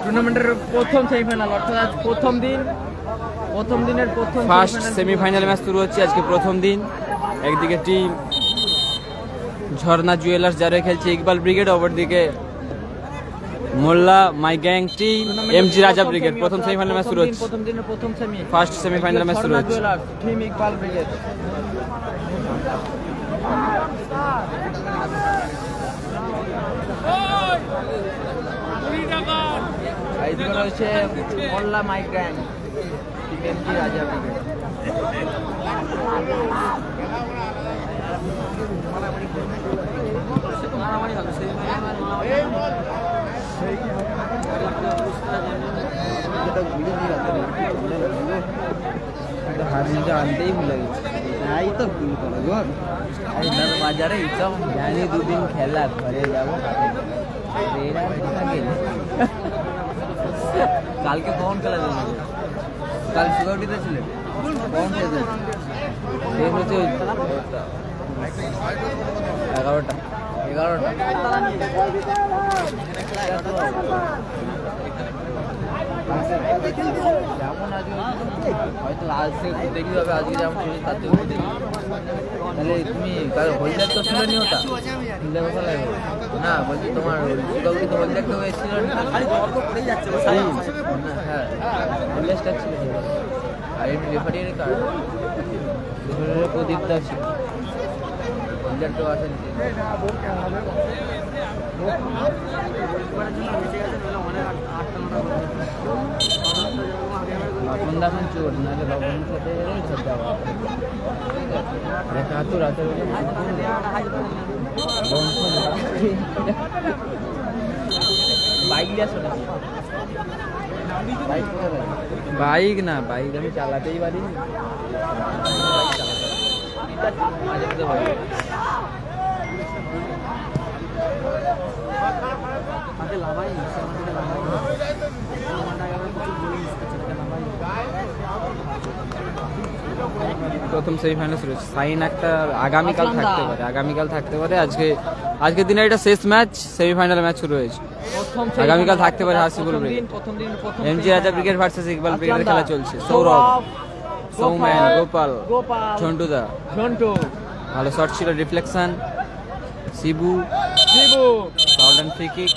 টুর্নামেন্টের প্রথম সেমিফাইনাল, অর্থাৎ প্রথম দিনের প্রথম ফার্স্ট সেমিফাইনাল ম্যাচ শুরু হচ্ছে আজকে প্রথম দিন। একদিকে টিম ঝর্ণা জুয়েলার্স যারা খেলছে ইকবাল ব্রিগেড, অপরদিকে Molla my gang team MG Raja brigade. প্রথম সেমিফাইনাল ম্যাচ শুরু হচ্ছে, প্রথম দিনের প্রথম সেমি, ফার্স্ট সেমিফাইনাল ম্যাচ শুরু হচ্ছে। Team Iqbal brigade. এইদিকে রয়েছে মোল্লা my gang team MG Raja brigade. আনতেই ভুলে গেছি, এই তো ভুল করে গো, বাজারে এইসব জানি দুদিন খেলা ঘরে যাবো। কালকে কখন খেলা যাবে? কাল সিকিউরিটিতে ছিলেন কখন খেলছেন? 11টা। যেমন আজকে হয়তো আজকে দেখি হবে, আজকে যেমন শুনি তার থেকে দেখি। তাহলে তুমি হলদার তো ছিল নি, ওটা হলদার কথা লাগবে না। বলছি তোমার সিকিউরিটি তো হলদার কেউ এসেছিল না? হ্যাঁ, হলদারটা ছিল। আর এমনি রেফারির কার্ড প্রদীপ দা ছিল, হলদার কেউ আসেনি। এখন দেখুন চোর, নাহলে বাবুর সাথে বাইক না, বাইক আমি চালাতেই পারি। প্রথম সেমিফাইনাল শুরু হচ্ছে। সাইন একটা আগামীকাল থাকতে পারে। আজকের দিনে এটা শেষ ম্যাচ, সেমিফাইনাল ম্যাচ শুরু হয়েছে। আগামীকাল থাকতে পারে Hasibul brigade, MG Raja brigade versus Iqbal ব্রিগেডের খেলা চলছে। সৌরভ, সৌম্যান, গোপাল, ঝন্টুদা। ভালো শট ছিল, reflection. Shibu foul and free kick.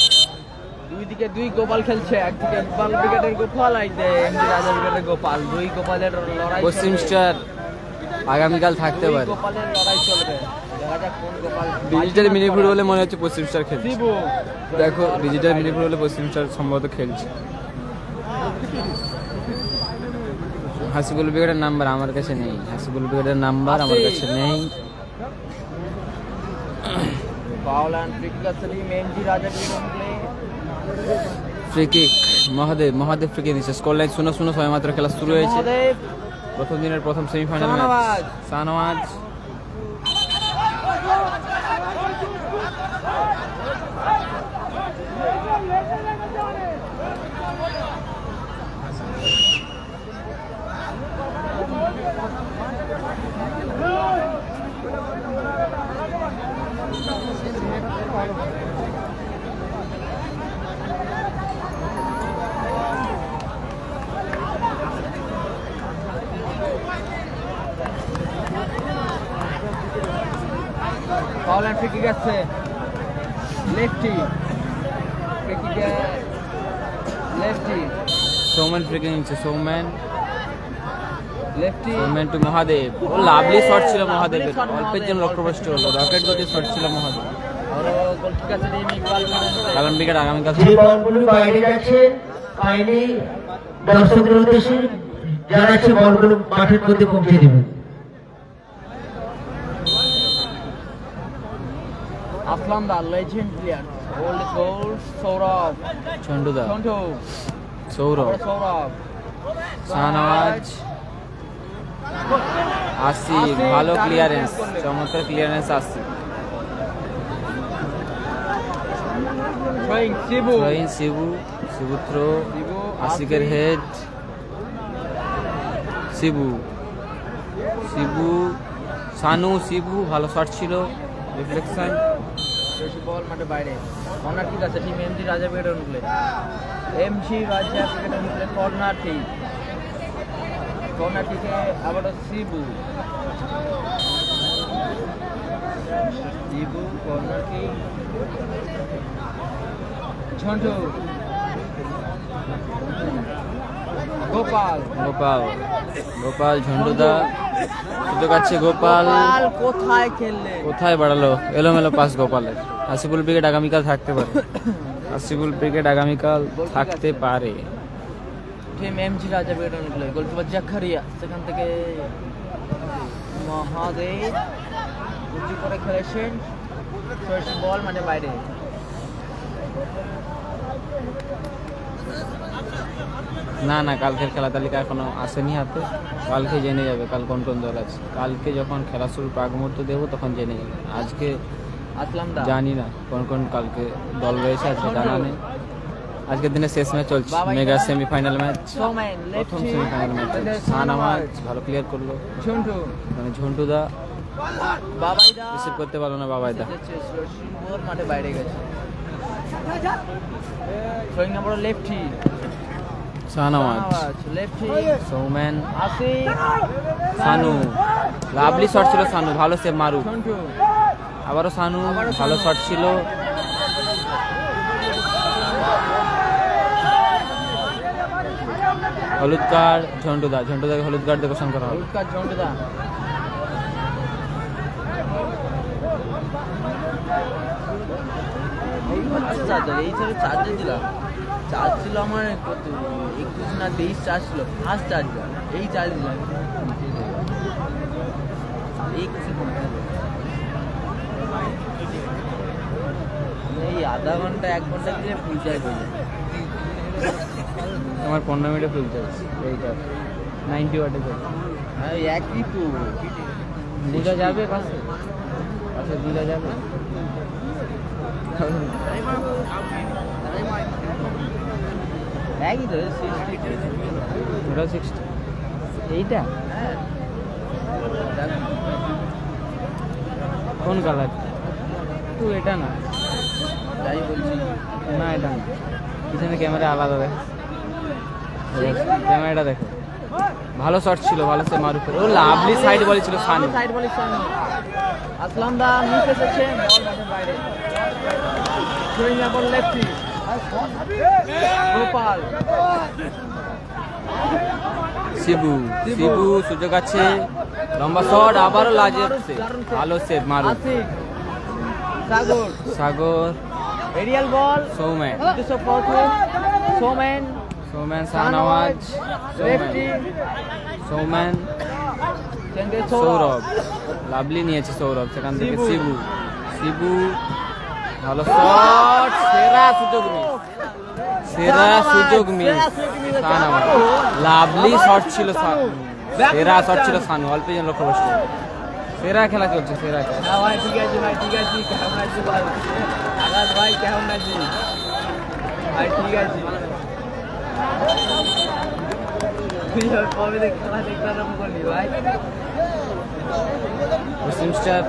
দুই দিকে দুই গোপাল খেলছে, একদিকে ইকবাল ব্রিগেডের গোপাল, এমজি রাজা ব্রিগেডের গোপাল। দুই গোপালের লড়াই, পশ্চিম স্টার আগামীকাল থাকতে পারে। গোপালের লড়াই চলবে, দেখা যাক কোন গোপাল। ডিজিটাল মিনি ফুটবলে মনে হচ্ছে পশ্চিম স্টার খেলছে। দেখো, ডিজিটাল মিনি ফুটবলে পশ্চিম স্টার সম্ভবত খেলছে। হাসিবুল ব্রিগেডের নাম্বার আমার কাছে নেই, ফাউল এন্ড ফ্রি কিক আছে, MG Raja brigade. Free kick Mahadev free kick দিচ্ছে। স্কোর লাইন 0-0, সবে মাত্র খেলা শুরু হয়েছে। প্রথম দিনের প্রথম semifinal match. Shahnawaz, foul and free kick আছে, lefty free kick, lefty Soumen free kick নিচ্ছে। Soumen lefty to Mahadev. Oh lovely shot ছিল মহাদেবের, অল্পের জন্য লক্ষ্যভ্রষ্ট হলো। রকেট গতি শট ছিল মহাদেব। আর গোল কিক আছে ইকবাল ব্রিগেড আগামীকাল। যে বলগুলো বাইরে যাচ্ছে, কাইন্ডলি দর্শকদের উদ্দেশ্যে জানাচ্ছি বলগুলো মাঠের মধ্যে পৌঁছে দেবেন। আসলাম দা লেজেন্ড প্লেয়ার, ওল্ড গোল। সৌরভ, ঝন্টুদা, সৌরভ, শাহনওয়াজ, আসিফ। ভালো ক্লিয়ারেন্স, চমৎকার ক্লিয়ারেন্স আসিফ। শিবু থ্রো, আশিকের হেড। শিবু শানু, শিবু ভালো শট ছিল, রিফ্লেকশন। বেশি বল মাঠে বাইরে কর্নার ঠিক আছে টিম এমজি রাজা পেটে উঠলে এমজি রাজা পেটে উঠলে কর্নার ঠিক থেকে আবারও শিবু কর্নার ঠিক ঝন্টু গোপাল গোপাল ঝন্টুদা সুযোগ আছে গোপাল কোথায় বাড়ালো এলোমেলো পাস গোপালের আসিফুল ব্রিগেড আগামীকাল থাকতে পারে টিম এমজি রাজা বের নিকলে গোলকিপার জাকারিয়া সেখান থেকে মহাদেব উঁচু করে খেলেছেন ফার্স্ট বল মানে বাইরে না কালকের খেলা তালিকা এখনো আসেনি হাতে কালকে জেনে যাবে কাল কোন দল আছে কালকে যখন খেলা শুরুর আগ মুহূর্ত দেবো তখন জেনে যাবে আজকে জানি না কোন কালকে দল রয়েছে আজকে জানা নেই আজকের দিনে শেষ ম্যাচ চলছে মেগা সেমিফাইনাল ম্যাচ প্রথম সেমিফাইনাল ম্যাচ শাহনামাজ ভালো ক্লিয়ার করলো ঝন্টুদা রিসিভ করতে পারলো না বাবাইদা মাঠে বাইরে গেছে throwing number lefty Shahnawaz lefty Soumen Sanu lovely shot ছিল সানু ভালো সেভ মারু আবারও সানু ভালো শট ছিল হলুদ কার্ড ঝন্টুদাকে হলুদ কার্ড দিয়ে ঘোষণা করা হলো ঝন্টুদা এই সাইডে চার্জে দিলাম চার্জ ছিল আমার কত 21 না 23 চার্জ ছিল ফার্স্ট চার্জ এই চার্জ দিলাম এই আধা ঘন্টা 1 ঘন্টা দিলে ফুল চার্জ হয়ে যায় আমার 15 মিনিটে ফুল চার্জ এইটা 90 ওয়াটে চলে হ্যাঁ একই তো দিদা যাবে পাশে দিদা যাবে একই তো 60 এইটা কোন কালার তো এটা না তাই বলছি না এটা না পিছনে ক্যামেরা আলাদা দেখো ক্যামেরাটা দেখো ভালো শট ছিল ভালো সে মারু ও লাভলি সাইড বল ছিল সানু আসলাম দা মিস এসেছে বল মাঠের বাইরে throwing number lefty Gopal Shibu সুযোগ আছে লম্বা শট আবারও লাজে ভালো save Maru Sagar aerial ball Soumen Soumen Shahnawaz Soumen Sourav lovely নিয়েছে সৌরভ সেখান থেকে শিবু ভালো শট সেরা সুযোগ মিস শাহনওয়াজ লাভলি শট ছিল সেরা শট ছিল শানু অল্প জন লক্ষ্য বসে সেরা খেলা চলছে সেরা খেলা ভাই ঠিক আছে কেমন আছি ভাই আকাশ ভাই কেমন আছি ভাই ঠিক আছে তুই কবে খেলা দেখতে আরম্ভ করলি ভাই পশ্চিম স্টার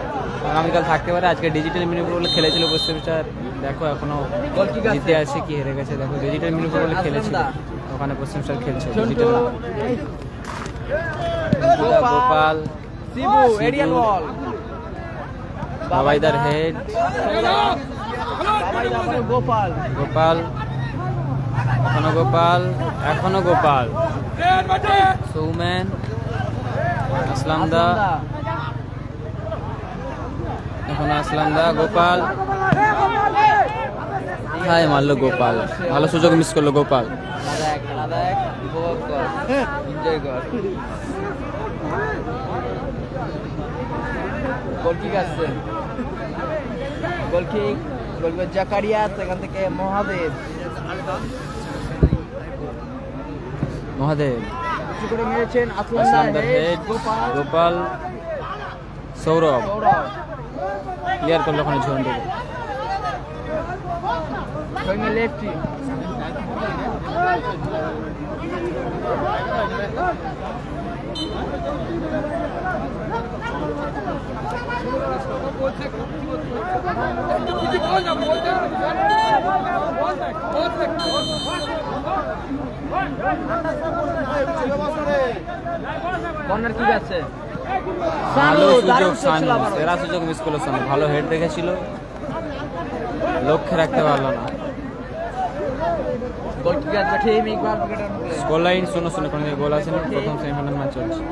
আগামীকাল থাকতে পারে আজকে ডিজিটাল মিনিপুর বলে খেলেছিল পশ্চিম স্টার দেখো এখনো জিতে আছে কি হেরে গেছে দেখো ডিজিটাল মিনিপুর বলে খেলেছিল ওখানে পশ্চিম স্টার খেলছে digital Gopal Shibu aerial ball বাবাইদার হেড গোপাল এখনো গোপাল সৌমেন আসলামদা গোপাল হায় মারলো গোপাল ভালো সুযোগ মিস করলো গোপাল গোলকিক আসছে গোলকিক জাকারিয়া সেখান থেকে মহাদেব করে মেরেছেন আসলামদার হেড গোপাল সৌরভ ক্লিয়ার করলো ওখানে ঝন্টু লেফটি কর্নার কি আছে? ভালো সুযোগ সানু, সেরা সুযোগ মিস করলো সানু। ভালো হেড দেখেছিল, লক্ষ্যে রাখতে পারলো না। গোল কি আছে? ঠিক ইকবাল ক্রিকেটার মুখে। স্কোর লাইন 0-0, কোনো গোল আসেনি। প্রথম সেমিফাইনাল ম্যাচ চলছে।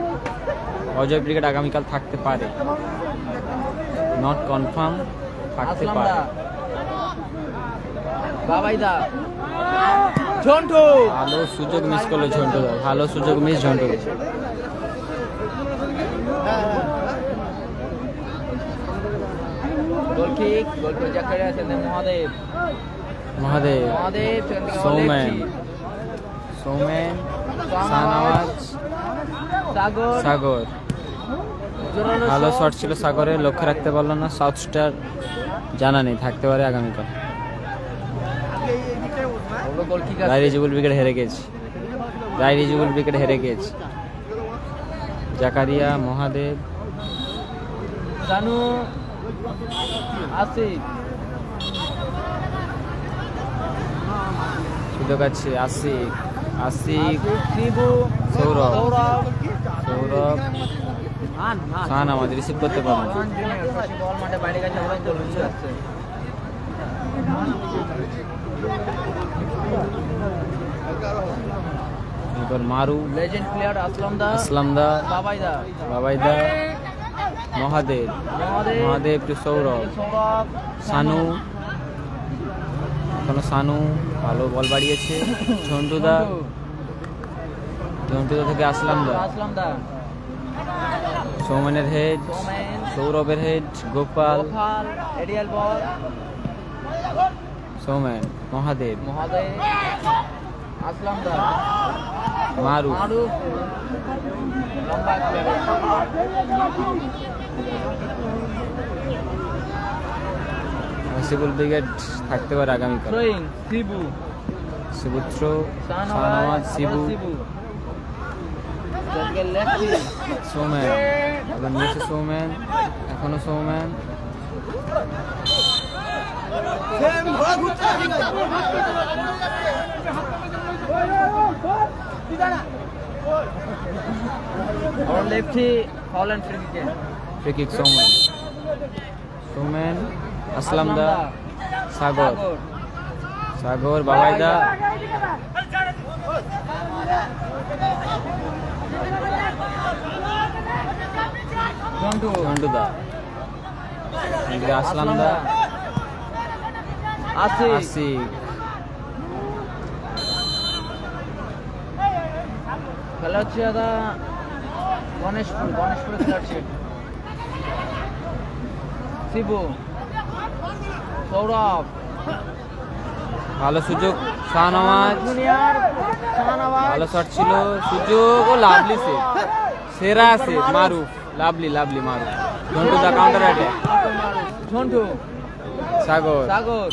অজয় ক্রিকেট আগামীকাল থাকতে পারে, নট কনফার্ম, থাকতে আসলাম পারে। দা, বাবাইদা, ঝন্টু। ভালো সুযোগ মিস করলো ঝন্টু দা, ভালো সুযোগ মিস ঝন্টু দা। গোল কিক, গোল করে জাকারিয়া আছেন মহাদেব। মহাদেব, মহাদেব সেখান থেকে সৌমেন, লেফটি। সৌমেন, শাহনওয়াজ, সাগর, সাগর। জোরালো ভালো শট। শট ছিল সাগরে, লক্ষ্যে রাখতে পারলো না। সাউথ স্টার জানা নেই, থাকতে পারে আগামীকাল। ওগুলো গোল কিক রায় আছে। রিজুবুল উইকেট হেরে গেছে, রায় রিজুবুল উইকেট হেরে গেছে। জাকারিয়া, মহাদেব, জানু, আসিফ, সুযোগ আছে। আশিক, আশিক, শিবু, সৌরভ, সৌরভ, সৌরভ, শাহনওয়াজ রিসিভ করতে পারলো না। রহমান জুনিয়র, শশী বল মাঠে বাইরে গেছে বলে তো লুচি যাচ্ছে। এরপর মারু, লেজেন্ড প্লেয়ার আসলাম দা, আসলাম দা, বাবাইদা, বাবাইদা, মহাদেব, মহাদেব, মহাদেব টু সৌরভ, সৌরভ, সানু, এখনো সানু ভালো বল বাড়িয়েছে। ঝন্টুদা, ঝন্টুদা থেকে আসলাম দা, আসলাম দা, সৌমেনের হেড, সৌমেন, সৌরভের head, Gopal, Gopal, aerial ball, Soumen, Mahadev, Mahadev, Aslam da, Maru, Maruf, লম্বা প্লেয়ার। হাসিবুল ব্রিগেড থাকতে পারে আগামীকাল। থ্রোয়িং, শিবু, সুপুত্র, শাহনওয়াজ, শাহনওয়াজ, শিবু, সেদিকে লেফটি, সৌমেন, এবার নিয়েছে সৌমেন, এখনো সৌমেন, और lefty foul and free kick free kick Soumen, Soumen, Aslam da, Sagar, Sagar, Babaida, Jhantu Jhantuda, এদিকে আসলাম দা, आसिफ আশিক, খেলা হচ্ছে দাদা গণেশপুরে খেলা হচ্ছে শিবু সৌরভ ভালো সুযোগ, শাহনওয়াজ, জুনিয়র শাহনওয়াজ ভালো শট ছিল, সুযোগ ও লাভলি সেভ, সেরা সেভ মারুফ, লাভলি লাভলি মারুফ। ঝন্টুদা কাউন্টার অ্যাটাক, ঝন্টু সাগর, সাগর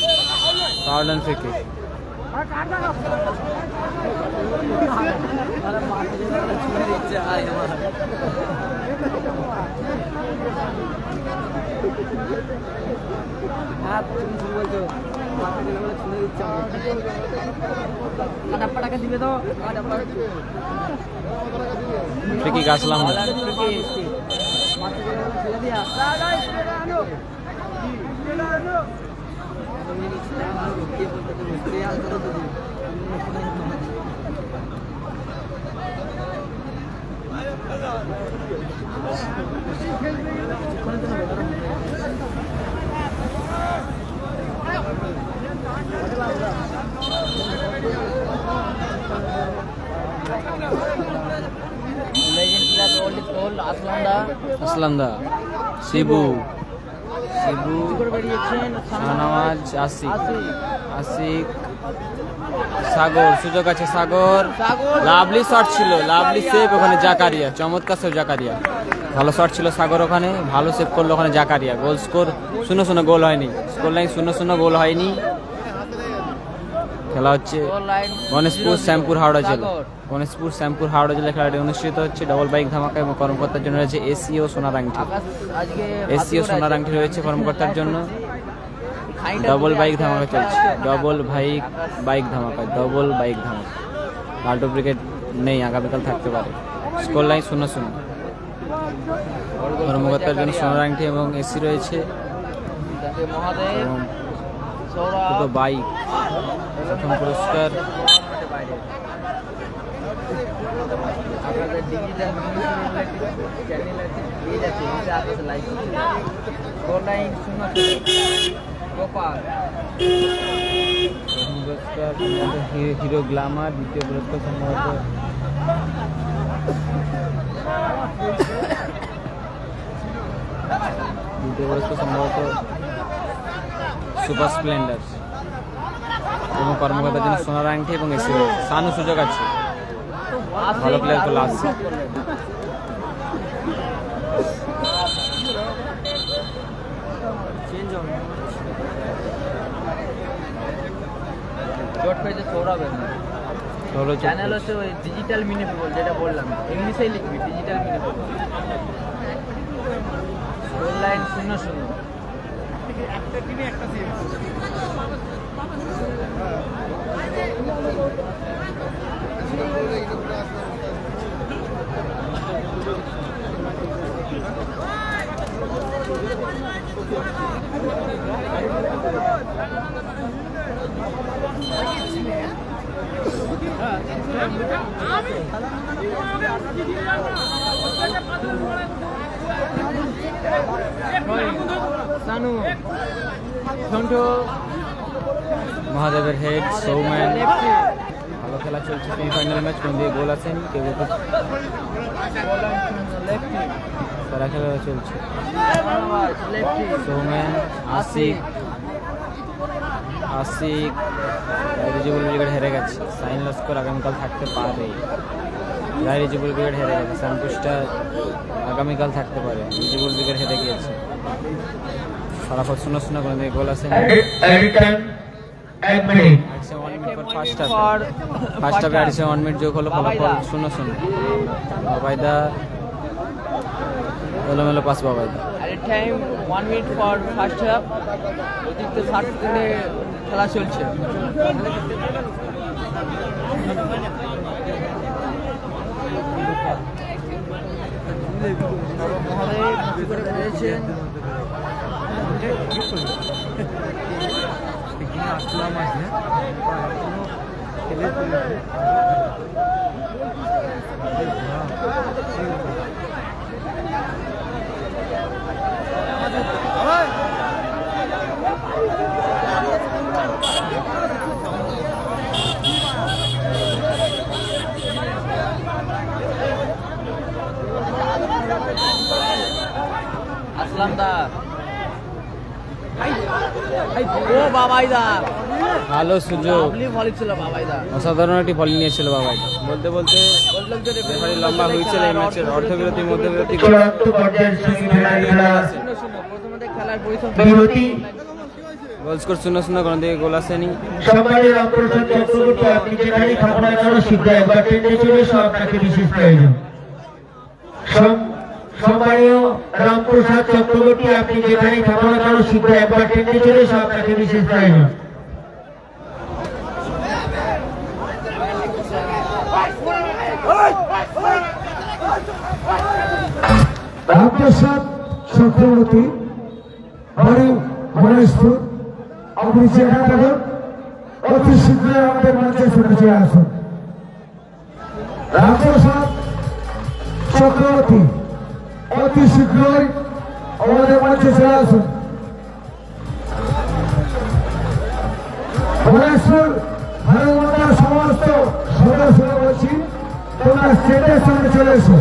পাওয়ার ফ্রি কিক। টাকা দিবে তো ফ্রি কিক আসলাম দা, আসলাম দা, শিবু, শিবু, শাহনওয়াজ, আশিক, আশিক, সাগর, সুযোগ আছে সাগর, লাভলি শট ছিল, লাভলি সেভ ওখানে জাকারিয়া, চমৎকার সেভ জাকারিয়া, ভালো শট ছিল সাগর ওখানে, ভালো সেভ করলো ওখানে জাকারিয়া। গোল স্কোর 0-0, গোল হয়নি, স্কোর লাইন 0-0, গোল হয়নি। খেলা হচ্ছে গণেশপুর শ্যামপুর হাওড়া জেলা। গণেশপুর শ্যামপুর হাওড়া জেলা খেলাটি অনুষ্ঠিত হচ্ছে। ডবল বাইক ধামাকা এবং কর্মকর্তার জন্য রয়েছে এসিও সোনার আংটি। এসিও সোনার আংটি রয়েছে কর্মকর্তার জন্য। ডবল বাইক ধামাকা চলছে, ডবল বাইক ধামাকা, ডবল বাইক ধামাকা। লাল ডুপ্লিকেট নেই, আগামীকাল থাকতে পারে। Score line 0-0। কর্মকর্তার জন্য সোনার আংটি এবং এসি রয়েছে এবং দুটো বাইক। প্রথম পুরস্কার আপনাদের ডিজিটাল চ্যানেল আছে, পেজ আছে, ওটা আপনাদের লাইক করুন। Score line 0-0। গোপাল প্রথম পুরস্কার হিরো গ্ল্যামার, দ্বিতীয় পুরস্কার সম্ভবত সুপার স্প্লেন্ডার এবং কর্মকর্তার জন্য সোনার আংটি এবং এসি রয়েছে। সানু সুযোগ আছে, ভালো প্লেয়ার তো আসছে। জট পেয়েছে সৌরভ চ্যানেল হচ্ছে ওই ডিজিটাল মিনি ফুটবল, যেটা বললাম ইংলিশেই লিখবি digital mini football. Score line 0-0। Sanu Jhantu মহাদেবের হেড, সৌম্যান। ভালো খেলা চলছে, সেমিফাইনাল ম্যাচ। কোন দিয়ে গোল আছেন কেউ? সারা খেলা চলছে। সৌম্যান, আশিক রিজেবল ব্রিগেড হেরে গেছে। সাইন লস্কর আগামীকাল থাকতে পারে। রিজেবল ব্রিগেড হেরে গেছে। সানপুষ্টা আগামীকাল থাকতে পারে। রিজেবল ব্রিগেড হেরে গিয়েছে। ফলাফল 0-0। কোনো দিকে গোল আছে। ফার্স্ট হাফে অ্যাডিশন 1 মিনিট যোগ হলো, ফলাফল 0-0। বাবাইদা এলোমেলো pass, Babaida. Time 1 minute for first half. অতিরিক্ত 60 সেকেন্ডে খেলা চলছে। মহাদেব করে পেয়েছেন। আসলাম দা, ও বাবাইদা, ভালো সুযোগ, ভলি ছিল বাবাইদা। অসাধারণ একটি ভলি নিয়েছিল বাবাই। বলতে বলতে রেফারি লম্বা হয়েছিল এই ম্যাচের অর্ধবিরতি মধ্যবিরতি। চূড়ান্ত পর্যায়ের সেমিফাইনাল খেলা খেলার পরিসর বিরতি। Goal score 0-0। কোনো দিকে গোল আসেনি। সম্মানীয় রামপ্রসাদ চক্রবর্তী, আপনি যেখানে খাপনা কারো শীঘ্র একবার ট্রেনে চলে এসো, আপনাকে বিশেষ প্রয়োজন। সম্মানীয় রামপ্রসাদ চক্রবর্তী, আপনি যেখানে খাপনা কারো শীঘ্র একবার ট্রেনে চলে এসো, আপনাকে বিশেষ প্রয়োজন। রামপ্রসাদ চক্রবর্তী, বাড়ি গণেশপুর, আপনি যেখানে থাকুন অতি শীঘ্রই আমাদের মঞ্চে চলে আসুন। রামপ্রসাদ চক্রবর্তী, অতি শীঘ্রই আমাদের মঞ্চে চলে আসুন। গণেশপুর ভারত সমস্ত সদস্যরা বলছি, তোমরা স্টেটের সামনে চলে এসো।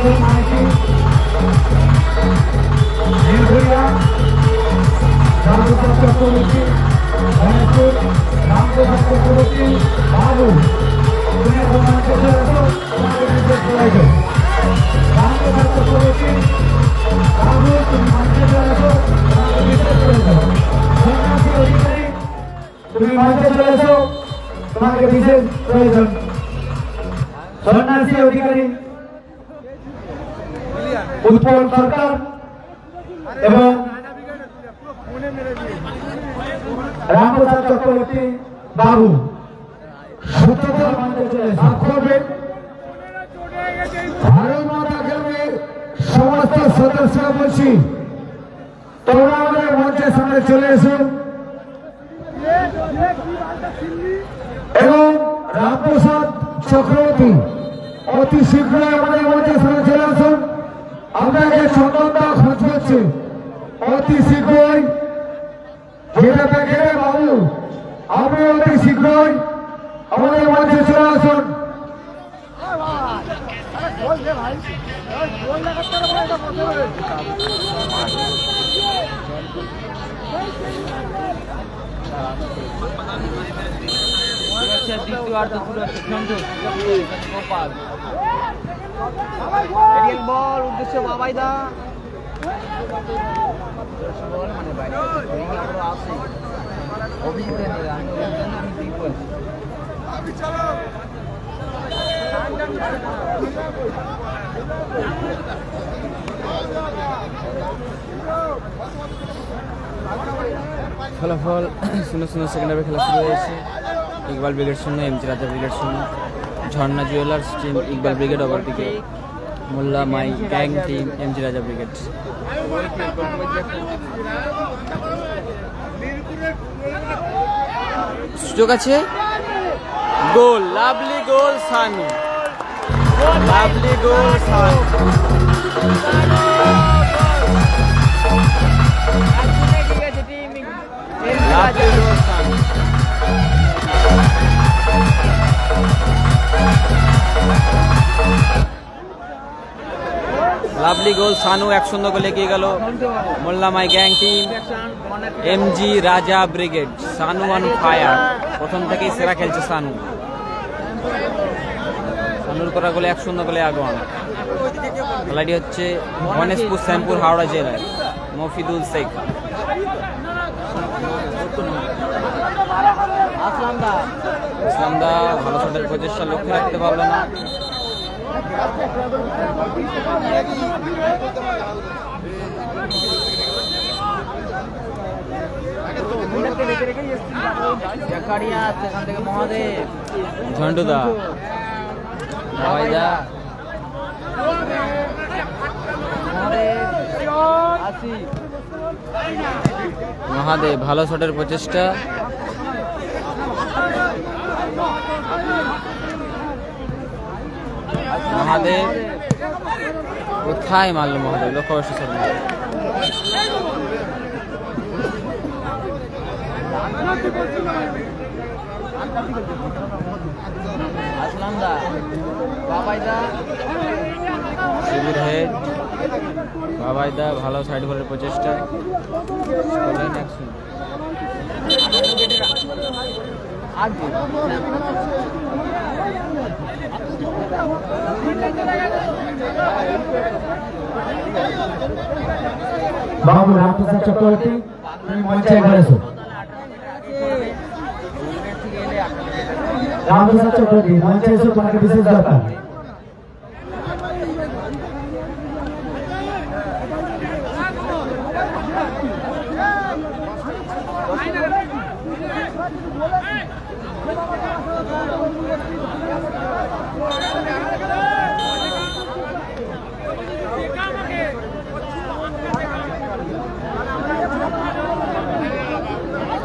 সুন্দর মাইকি নীলভরিয়া রামপ্রসাদ চক্রবর্তী গণেশপুর রামপ্রসাদ চক্রবর্তী বাবু তুমি মঞ্চে চলে আসো তোমাকে নির্দেশ প্রয়োজন রামপ্রসাদ চক্রবর্তী বাবু তুমি মঞ্চে চলে আসো তোমাকে নির্দেশ প্রয়োজন সন্ন্যাসী অধিকারী তুমি মঞ্চে চলে আসো তোমাকে বিশেষ প্রয়োজন সন্ন্যাসী অধিকারী উৎপল সরকার এবং রামপ্রসাদ চক্রবর্তী বাবু সূত্রধর মঞ্চে চলে করবেন ভারত মাতা গ্রামের সমস্ত সদস্যরা বলছি তোমরা আমাদের মঞ্চের সামনে চলে এসো এবং রামপ্রসাদ চক্রবর্তী অতি শীঘ্রই আমাদের মঞ্চের সামনে চলে আসুন আপনাকে চন্দনদা খোঁজ করছে অতি শীঘ্রই যেটা প্যাকেটে বাবু আপনি অতি শীঘ্রই আমাদের মঞ্চে চলে আসুন দ্বিতীয়ার্ধ শুরু হচ্ছে সন্তোষ গোপাল এরিয়াল বল উদ্দেশ্য বাবাইদা বল মানে বাইরে আরো আছে অভিজিৎ আমি ঠিক বলছি ফলাফল 0-0 সেকেন্ড হাফে খেলা শুরু হয়েছে। Iqbal brigade 0, MG Raja brigade 0, Jharna jewellers team Iqbal brigade অপরদিকে Molla my gang team MG Raja brigade. সুযোগ আছে, goal, lovely goal Sanu, lovely goal Sanu. Lovely goal Sanu 1-0 গোলে এগিয়ে গেল Molla my gang team MG Raja brigade. Sanu on fire, প্রথম থেকেই সেরা খেলছে সানু। সানুর করা গোলে 1-0 গোলে আগুন। খেলাটি হচ্ছে গণেশপুর শ্যামপুর হাওড়া জেলায় মফিদুল শেখ। আসলামদা ভালো শটের প্রচেষ্টা লক্ষ্য রাখতে পারল না। সেখান থেকে মহাদেব ঝন্টুদা ভাইদা মহাদেব ভালো শটের প্রচেষ্টা। মহাদেব কোথায় মারল মহাদেব, লক্ষ্য অবশ্য শর্মা। আসলামদা বাবাইদা শিবির হেড বাবাইদা ভালো সাইড বলের প্রচেষ্টা। বাবু রামপ্রসাদ চক্রবর্তী তুমি মঞ্চে একবার এসো। রামপ্রসাদ চক্রবর্তী মঞ্চে এসো, তোমাকে বিশেষ দরকার।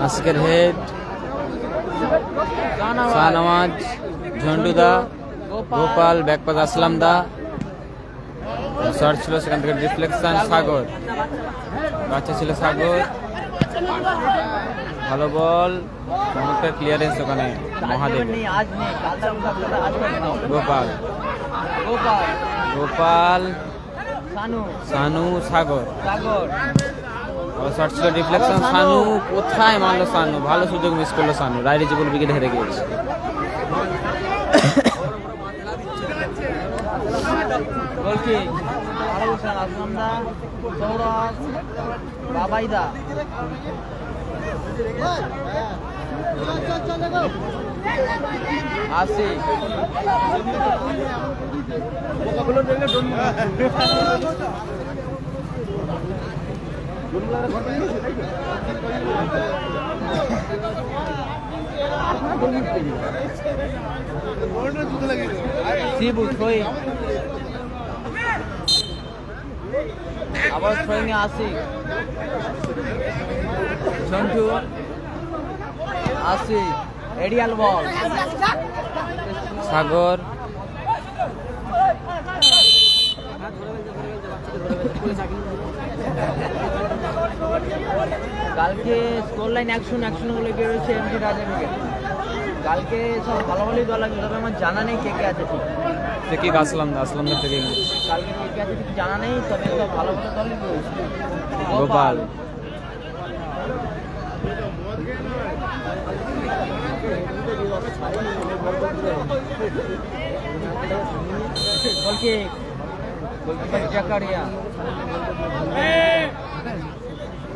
আজকের head Shahnawaz, Jhantuda, Gopal, backpass Aslamda. Short ছিল, সেখান থেকে রিফ্লেকশন সাগর, বাচ্চা ছিল সাগর। ভালো বল, চমৎকার ক্লিয়ারেন্স ওখানে মহাদেব। গোপাল গোপাল, গোপাল, সানু, সানু, সাগর। সাগর, শর্ট ছিল ডিফ্লেকশন, সানু কোথায় মারলো সানু, ভালো সুযোগ মিস করলো সানু, রাইট রিচেবল উইকেট হেরে গিয়েছে। গোলকিক আরুষান, আসলামদা, সৌরভ, বাবাইদা, আশিক, শিবু থ্রোয়িং, আবার থ্রোয়িং এ আশিক, ঝন্টু, আশিক, এরিয়াল বল, সাগর, কালকে স্কোর লাইন অ্যাকশন গুলো বেরোচ্ছে এমজি রাজা উইকেট। কালকে সব ভালো ভালোই দল লাগবে, তবে আমার জানা নেই কে কে আছে ঠিক। থেকে আসলামদের থেকে কালকে কে কে আছে ঠিক জানা নেই, তবে সব ভালো ভালো দলই রয়েছে। গোপাল, গোলকিপার জাকারিয়া,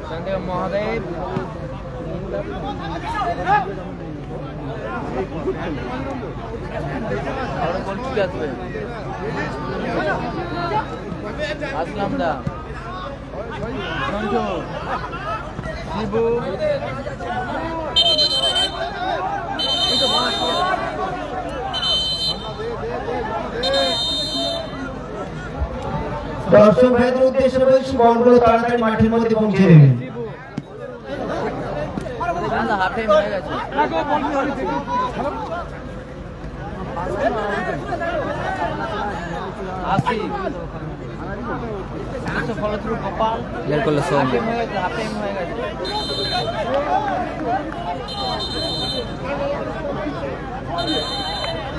সন্দেহ মহাদেব, আর গোলকিপার আসবে আসলামদা, সঞ্জু, শিবু, দর্শক ভাইদের উদ্দেশ্যে বলছি বলগুলো তাড়াতাড়ি মাঠের মধ্যে পৌঁছে দেবেন। হাফ টাইম হয়ে গেছে। আসি ফলো থ্রু গোপাল, বের করলো সোম। হাফ টাইম হয়ে গেছে।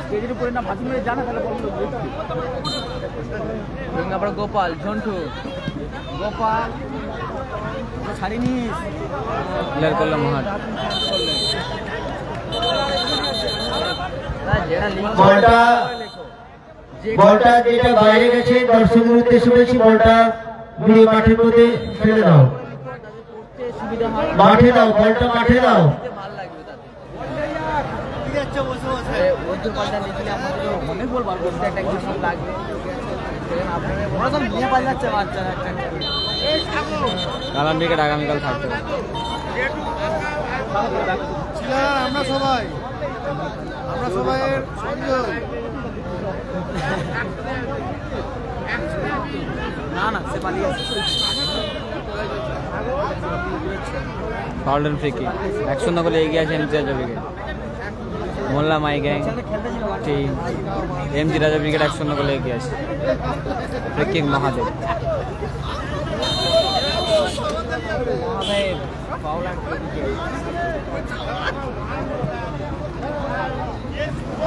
স্টেজের উপরে না ভাসি মেরে জানা তাহলে বললো আবার গোপাল, ঝন্টু, গোপাল ছাড়িনি, বের করলো মহাট। বলটা যেটা বাইরে গেছে দর্শকের উদ্দেশ্যে বলছি বলটা ঘুরিয়ে মাঠের মধ্যে ফেলে দাও, মাঠে দাও, বলটা মাঠে দাও। অনেক বল বার করতে একটা কিছু লাগবে, কালাম উইকেট আগামীকাল থাকতে পারে। আমরা সবাই সঞ্জয় না সে পালিয়ে ফাউল এন্ড ফ্রি কিক 1-0 গোলে এগিয়ে আছে MG Raja wicket. Molla my gang team MG Raja wicket 1-0 গোলে এগিয়ে আছে। Free kick Mahadev. Foul and free kick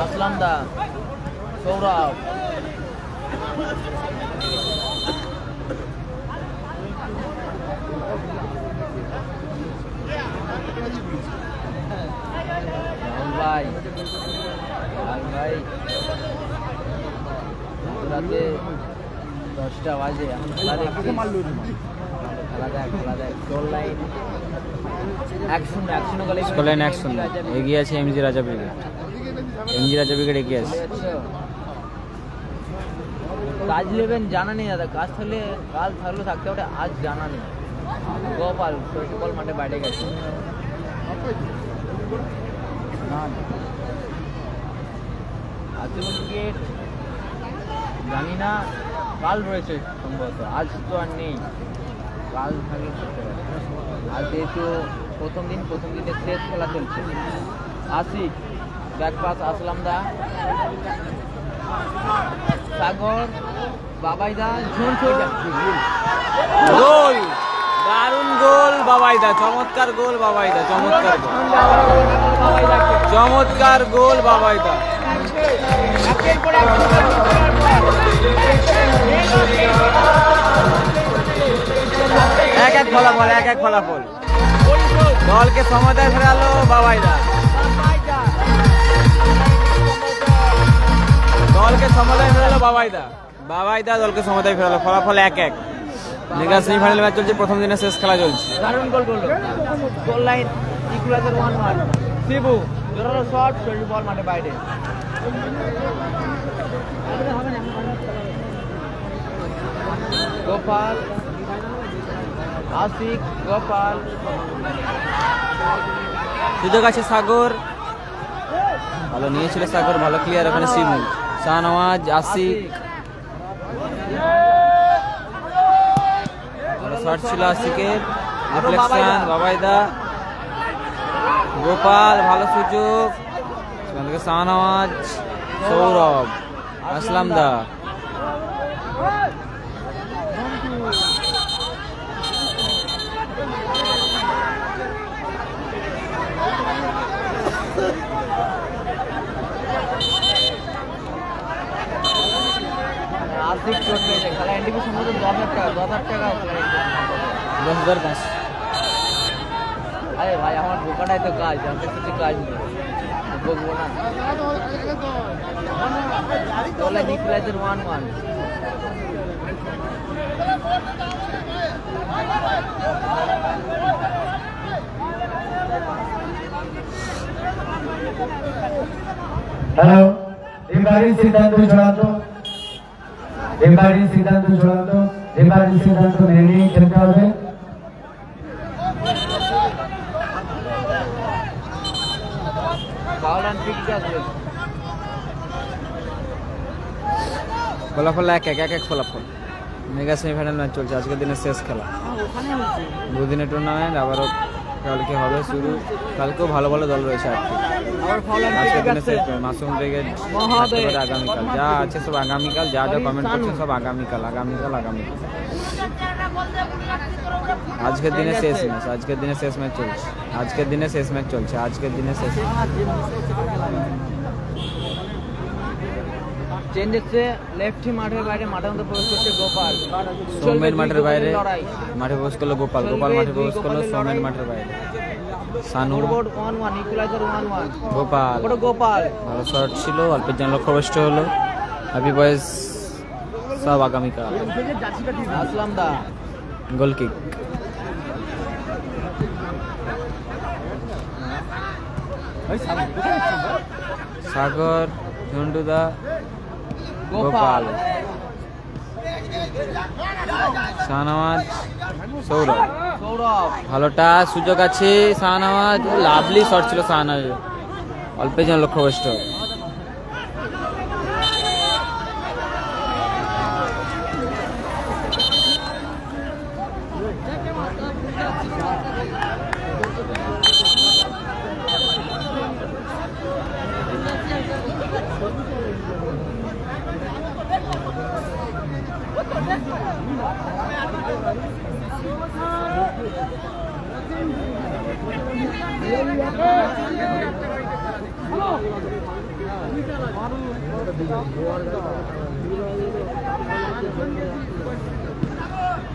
Aslamda, Sourav, ভাই রাতে 10টা বাজে খেলা দেখছি। খেলা দেখ গোল লাইন 1-0 গোলে স্কোরলাইন 1-0 এগিয়ে আছে MG Raja wicket. MG Raja wicket এগিয়ে আছে। কাজ নেবেন জানা নেই দাদা, কাজ থাকলে কাল থাকলেও থাকতে পারে, আজ জানা নেই। গোপাল সকাল মাঠে বাইরে গেছে। উইকেট জানি না, কাল রয়েছে সম্ভবত, আজ তো আর নেই, কাল থাকলে করতে পারে। আর যেহেতু প্রথম দিনের শেষ খেলা চলছে। আশিক ব্যাক পাস আসলামদা, সাগর, বাবাইদা, গোল, দারুণ গোল বাবাইদা, চমৎকার গোল বাবাইদা, চমৎকার গোল বাবাইদা। ফলাফল, এক এক ফলাফল। দলকে সমতায় ফেরালো বাবাইদা, দলকে সমতায় ফেরালো বাবাইদা, বাবাইদা দলকে সমতায় ফেরালো। ফলাফল 1-1। মেগা সেমিফাইনাল ম্যাচ চলছে, প্রথম দিনে শেষ খেলা চলছে। দারুণ গোল করলো, গোল লাইন ইকুয়ালাইজার 1-1। শিবু জোরালো শট, শরীর বল মাঠে বাইরে। গোপাল, আশিক, গোপাল, সুযোগ আছে সাগর, ভালো নিয়েছিল সাগর, ভালো ক্লিয়ার ওখানে শিবু। শাহনওয়াজ, আশিক, শট ছিল আশিকের, রিফ্লেকশন বাবাইদা। গোপাল ভালো সুযোগ, সেখান থেকে শাহনওয়াজ, সৌরভ, আসলাম দা। আশিক চোট পেয়েছে, খেলা এন্ডিকে সম্ভবত 10,000 টাকা, 10,000 টাকা। 10,500। আরে ভাই আমার দোকানায় তো কাজ, আমাদের কিছু কাজ নেই, বকবো না। বলে ইকুয়ালাইজার 1-1। হ্যালো, রেফারির সিদ্ধান্ত চূড়ান্ত, রেফারির সিদ্ধান্ত চূড়ান্ত, রেফারির সিদ্ধান্ত মেনে নিয়ে খেলতে হবে। ফাউল অ্যান্ড ফ্রি কিক আসবে। ফলাফল 1-1, 1-1 ফলাফল। মেগা সেমিফাইনাল ম্যাচ চলছে, আজকের দিনের শেষ খেলা। দুদিনের টুর্নামেন্ট, আবারও কালকে হবে শুরু। কালকেও ভালো ভালো দল রয়েছে আজকে। আবার ফাউল অ্যান্ড ফ্রি আজকের কিক দিনে আসছে। শেষ মাসুম ব্রিগেড মহাদেব। আগামীকাল, যা আছে সব আগামীকাল, যা যা কমেন্ট করছে সব আগামীকাল, আগামীকাল, আগামীকাল। আজকের দিনে শেষ ম্যাচ, আজকের দিনে শেষ ম্যাচ চলছে, আজকের দিনে শেষ ম্যাচ চলছে, আজকের দিনে শেষ। চেঞ্জ হচ্ছে, লেফটি মাঠের বাইরে, মাঠের মধ্যে প্রবেশ করছে গোপাল। সৌমেন মাঠের বাইরে, লড়াই। মাঠে প্রবেশ করলো গোপাল, গোপাল মাঠে প্রবেশ করলো সৌমেন মাঠের বাইরে। Sanu, scoreboard 1-1, equaliser 1-1। গোপাল, ওটা গোপাল। ভালো শট ছিল, অল্পের জন্য লক্ষ্যভ্রষ্ট হলো। হ্যাপি বয়েজ সব আগামীকাল। আসলাম দা, গোল কিক, সাগর, ঝন্টুদা, গোপাল, শাহনওয়াজ, সৌরভ। সৌরভ, ভালোটা সুযোগ আছে শাহনওয়াজ, লাভলি শট ছিল শাহনওয়াজ, অল্পের জন্য লক্ষ্যভ্রষ্ট।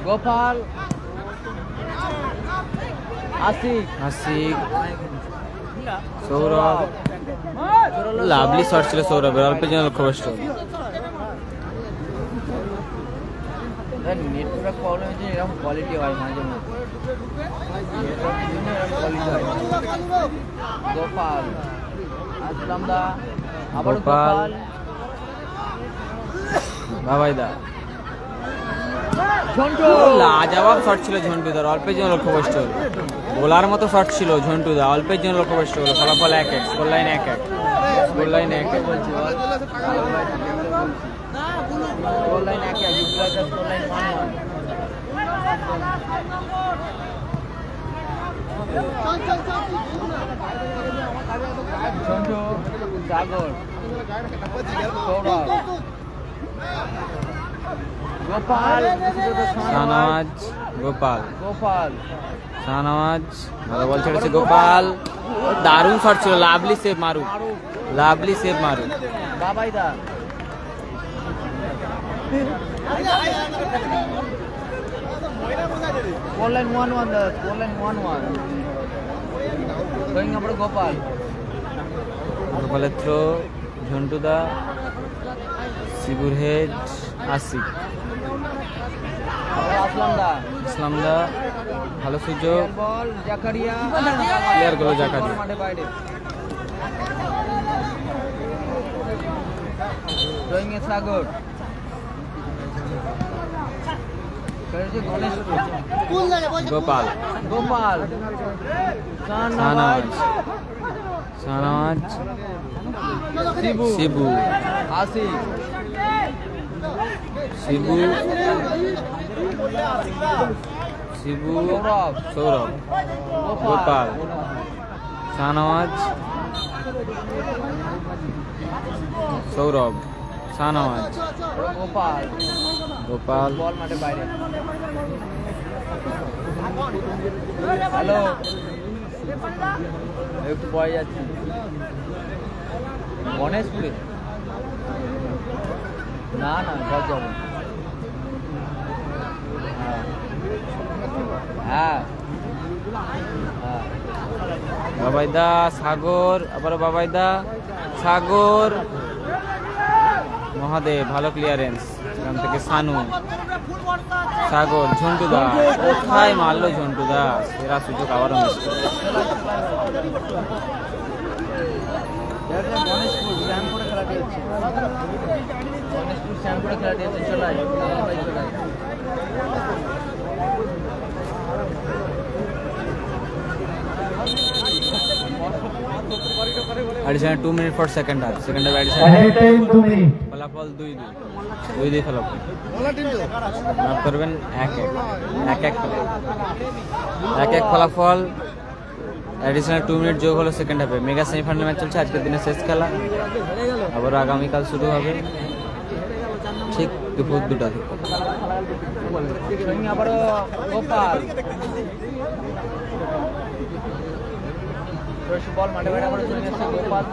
গোপাল, আশিক, আশিক, সৌরভ, লাভলি শট ছিল সৌরভের, অল্পের জন্য লক্ষ্যভ্রষ্ট। নেটওয়ার্ক প্রবলেম হচ্ছে, এরকম কোয়ালিটি হয় মাঝে মাঝে, নেটওয়ার্কের জন্য এরকম কোয়ালিটি হয়। গোপাল, আসলাম দা, আবার গোপাল, গোপাল, বাবাইদা। ঝন্টু, লাজবাব শট ছিল ঝন্টুদার, অল্পের জন্য লক্ষ্যভ্রষ্ট হলো। বোলার মতো শট ছিল ঝন্টুদা, অল্পের জন্য লক্ষ্যভ্রষ্ট হলো। ফলাফল 1-1, স্কোর লাইন 1-1, স্কোর লাইন 1-1। বলছি ball, score line 1-1, equaliser score line 1-1। Jhantu, Sagar, Sourav, Gopal, Shahnawaz, Gopal, Gopal, Shahnawaz, ভালো বল ছেড়েছে গোপাল, দারুণ শট ছিল, lovely save Maru, lovely save Maru. Babaida, Score line 1-1 দাদা, score line 1-1. Going number Gopal. গোপালের থ্রো, ঝন্টুদা, শিবুর হেড, আশিক, আবার আসলাম দা। ইসলামদা, ভালো সুযোগ, বল জাকারিয়া। Clear করলো জাকারিয়া। বল মাঠে বাইরে। Going এ সাগর। করেছে গণেশপুর। গোপাল, গোপাল। শাহনওয়াজ, শাহনওয়াজ, শিবু। শিবু, আসিফ। শিবু, শিবু, সৌরভ। সৌরভ, গোপাল, শাহনওয়াজ, সৌরভ, শাহনওয়াজ, গোপাল। গোপাল, বল মাঠে বাইরে। হ্যালো, একটু পরে যাচ্ছি গণেশপুরে। না না ঘর যাবো। হ্যাঁ হ্যাঁ। বাবাইদা, সাগর, আবার বাবাইদা, সাগর, মহাদেব, ভালো ক্লিয়ারেন্স এখান থেকে সানু, সাগর, ঝন্টুদা, কোথায় মারলো ঝন্টুদা, সেরা সুযোগ আবারও মিস করলো। গণেশপুর শ্যামপুরে খেলাটি হচ্ছে। গণেশপুর শ্যামপুরে খেলাটি হচ্ছে। চলাই চলাই। Additional 2 minute for second half, second half additional Added time 2 minutes. ফলাফল 2-2, 2-2 ফলাফল। মাফ করবেন 1-1, 1-1 1-1 ফলাফল। অ্যাডিশনাল 2 মিনিট যোগ হলো সেকেন্ড হাফে। মেগা সেমিফাইনাল ম্যাচ চলছে, আজকের দিনে শেষ খেলা, আবার আগামীকাল শুরু হবে ঠিক দুপুর 2টা থেকে। আবারও গোপাল। বল মাঠে বাইরে আবারও চলে গেছে গোপাল।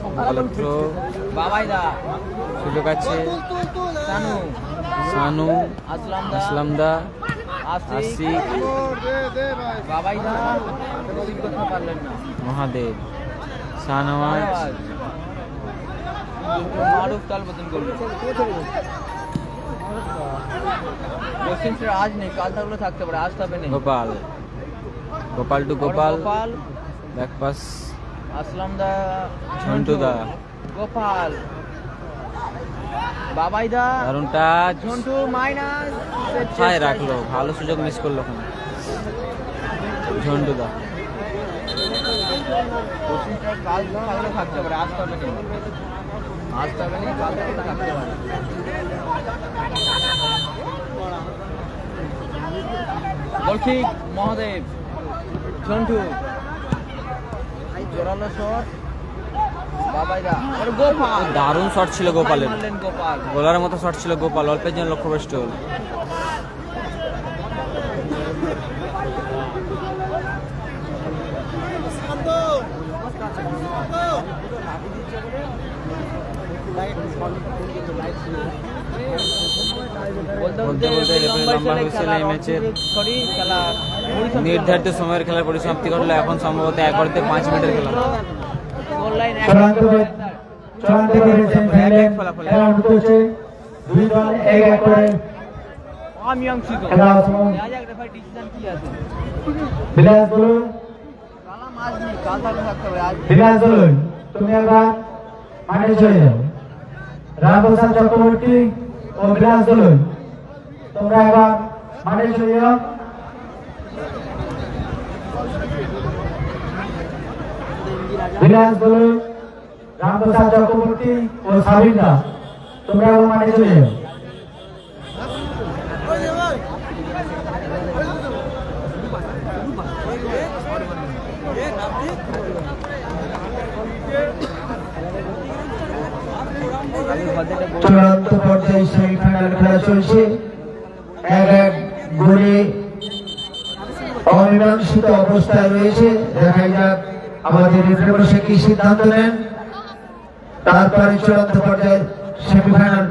গোপালের থ্রো, বাবাইদা। সুযোগ আছে, সানু। সানু, আসলামদা। আসলামদা, আসিফ। আশিক, বাবাইদা রিসিভ করতে পারলেন না। মহাদেব, শাহনওয়াজ, মারুফ তাল বদল করবে। কোশ্চেন স্যার আজ নেই, কাল থাকলে থাকতে পারে, আজ তবে নেই। Gopal, Gopal to Gopal, Gopal. Back pass, Aslamda. Jhantuda, Gopal. Babaida. দারুণ টাচ, ঝন্টু মাইনাস। কোথায় রাখলো, ভালো সুযোগ মিস করলো ওখানে ঝন্টুদা। কোশ্চেন স্যার কাল থাকলে থাকতে পারে, আজ তবে নেই। আজ তবে নেই, কাল থাকলে থাকতে পারে। গোলকিক মহাদেব। ঝন্টু জোরালো শট। বাবাইদা। আর গোপাল। দারুণ শট ছিল গোপালের, মারলেন গোপাল। গোলার মতো শট ছিল গোপাল, অল্পের জন্য লক্ষ্যভ্রষ্ট হল। বলতে বলতে বলতে রেফারি লম্বা হুইসেল এই ম্যাচের নির্ধারিত সময়ের খেলার পরিসমাপ্তি ঘটলো। এখন সম্ভবত 1/5 মিনিটের খেলা। চূড়ান্ত করে সেমিফাইনালে খেলা অনুষ্ঠিত হচ্ছে। দুই দল 1-1 করে খেলা হচ্ছে। বিলাস বলুন, বিলাস বলুন, তুমি একবার মাঠে চলে যাও। রামপ্রসাদ চক্রবর্তী ও বিলাস বলুন, তোমরা একবার মাঠে চলে যাও। বিলাস বলুন, রামপ্রসাদ চক্রবর্তী ও সাবিন দাস, তোমরা একবার মাঠে চলে যাও। চূড়ান্ত পর্যায়ে সেমিফাইনাল খেলা চলছে। 1-1 গোলে অমীমাংসিত অবস্থায় রয়েছে। দেখা যাক আমাদের রেফারি বসে কি সিদ্ধান্ত নেন। তারপরে চূড়ান্ত পর্যায়ে সেমিফাইনাল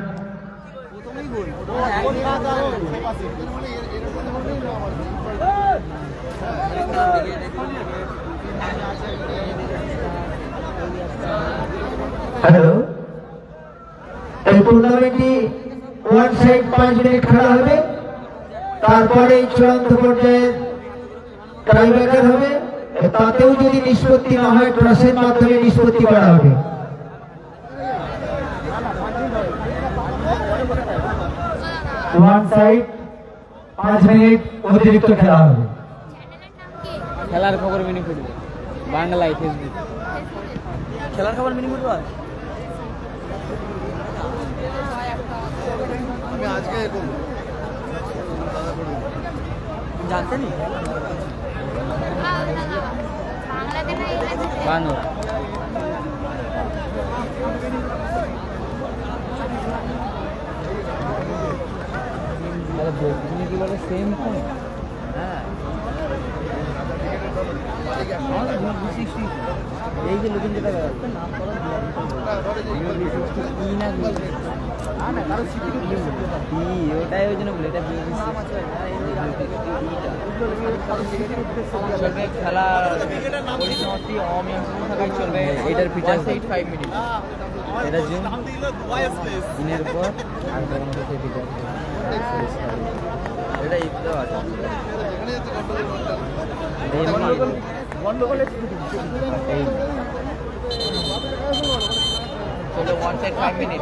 হ্যালো, এই টুর্নামেন্টটি ওয়ান সাইড 5 মিনিট খেলা হবে, তারপরে চূড়ান্ত পর্যায়ে টাইব্রেকার হবে, তাতেও যদি নিষ্পত্তি না হয় টসের মাধ্যমে নিষ্পত্তি করা হবে। ওয়ান সাইড 5 মিনিট অতিরিক্ত খেলা হবে। খেলার খবর মিনি ফুটবল বাংলায় ফেসবুক। খেলার খবর মিনি ফুটবল আমি আজকে জানতে নি বাংলা তুমি কি বলে সেম ফোন? হ্যাঁ এই যে লোকের যেটা নাম করো ওটাই ওই জন্য বলে এটা চলবে খেলার পরিসমাপ্তি অমীমাংসিত থাকায় চলবে। এটার ফিচার 5 মিনিট। এটা জুম দিনের পর আর মধ্যে সেই ফিচার এটা ইফতো আছে। চলো 1 সাইড 5 মিনিট।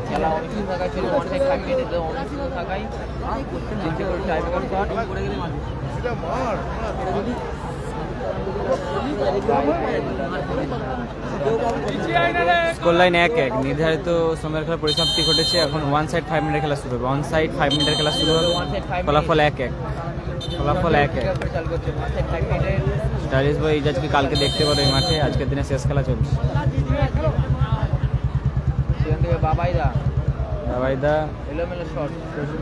খেলা অনিশ্চিত থাকায় চলো 1 সাইড 5 মিনিট। অনিশ্চিত থাকায় তিনটে করে টাইব্রেকার শট করে গেলে মার। স্কোর লাইন 1-1 নির্ধারিত সময়ের খেলা পরিসমাপ্তি ঘটেছে। এখন ওয়ান সাইড 5 মিনিটের খেলা শুরু হবে। অন সাইড 5 মিনিটের খেলা শুরু হবে। ফলাফল 1-1। ফলাফল 1-1। চালু করছে 1 সাইড 5 মিনিটের। স্টাইলিশ বয় ইজাজকে কালকে দেখতে পারো এই মাঠে। আজকের দিনে শেষ খেলা চলছে। সেখান থেকে বাবাইদা দাবাইদা এলোমেলো শট,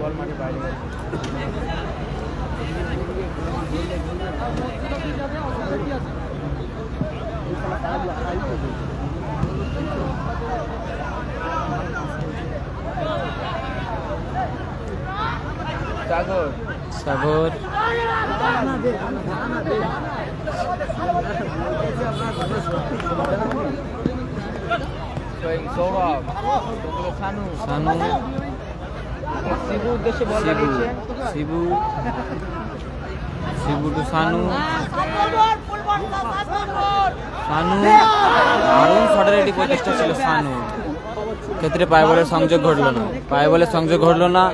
বল মাঠে বাইরে গেছে। সাগর সাগর সৌরভ সানু সানু শিবু উদ্দেশ্যে বল শিবু লাগিয়েছে। শিবু শিবু টু সানু সানু দারুণ শটের এটি প্রচেষ্টা ছিল সানু। ক্ষেত্রে পায়ে বলের সংযোগ ঘটলো না। পায়ে বলের সংযোগ ঘটলো না।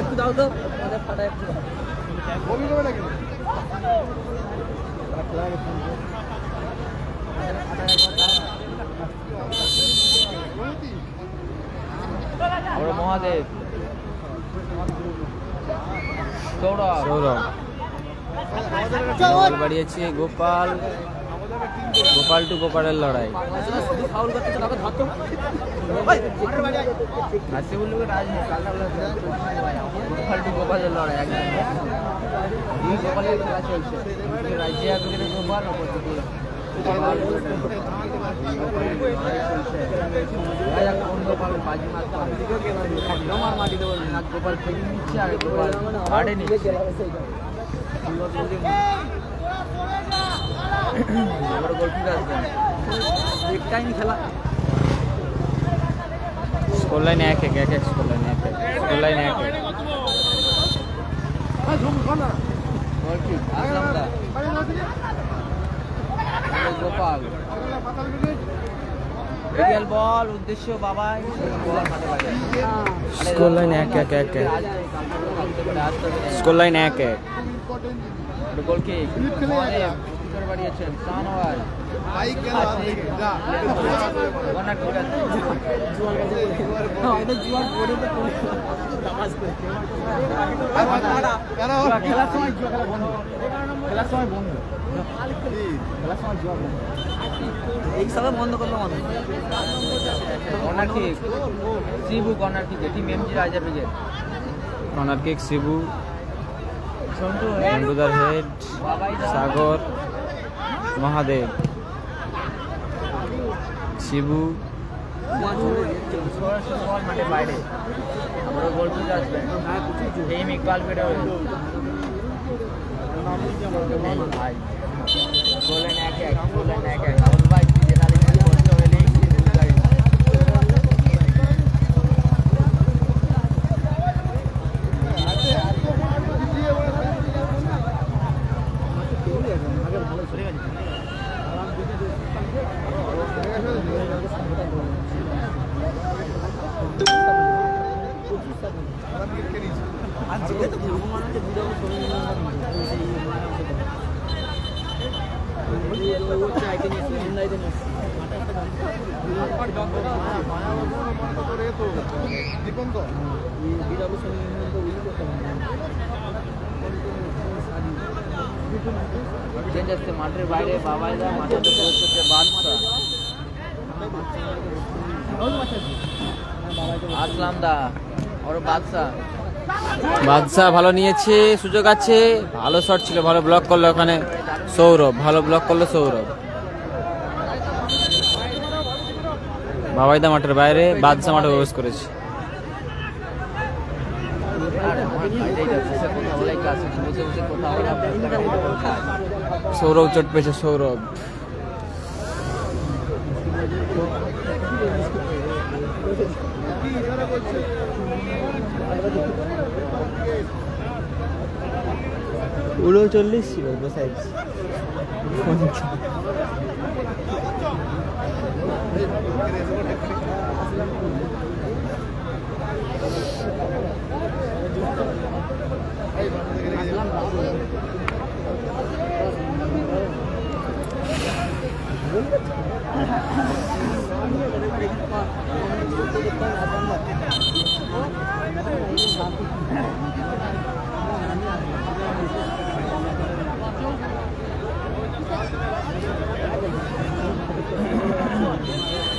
একটু দাও তো ফাটা একটু আমরা মহাদেব সৌরভ সৌরভ বল বাড়িয়েছে গোপাল। গোপাল টু গোপালের লড়াই। নাসিবুল্লুকে গোপাল টু গোপালের লড়াই একদম। দুই গোপালের খেলা চলছে। রাজ্যে গোপাল গোপাল বাজি মারতে মাটি দেবো না। গোপাল ফেলে নিচ্ছে আর গোপাল মাঠে নিচ্ছে। এবার গোল ঠিক আসবেন একটাই খেলা। Score line 1-1 score line 1-1 score line 1-1। গোল ঠিক আসলাম দা গোপাল রিয়াল বল উদ্দেশ্য বাবাই বল মাঠে লাগে। Score line 1-1 score line 1-1। Goal kick Mahadev করে বাড়িয়েছেন সানোয়ার বন্ধ করলো corner kick Shibu corner kick team MG Raja brigade. Corner kick Shibu গঙ্গুদার হেড, সাগর, মহাদেব, শিবু, মাঠে বাইরে আমরা গোল তুলতে আসবে এই ইকবাল পেটে ভাই গোলেন এক আমার ভাই জেনারেলি করতে হলেই চেঞ্জ আসছে মাঠের বাইরে বাবাইদা মাঠের হচ্ছে বাদশা আসলাম দা ওর বাদশা বাদশা ভালো নিয়েছে, সুযোগ আছে, ভালো শট ছিল, ভালো ব্লক করলো ওখানে সৌরভ, ভালো ব্লক করলো সৌরভ। বাবাইদা মাঠের বাইরে, বাদশা মাঠে প্রবেশ করেছে। সৌরভ চোট পেয়েছে, সৌরভ। উনচল্লিশ ছিল বসাই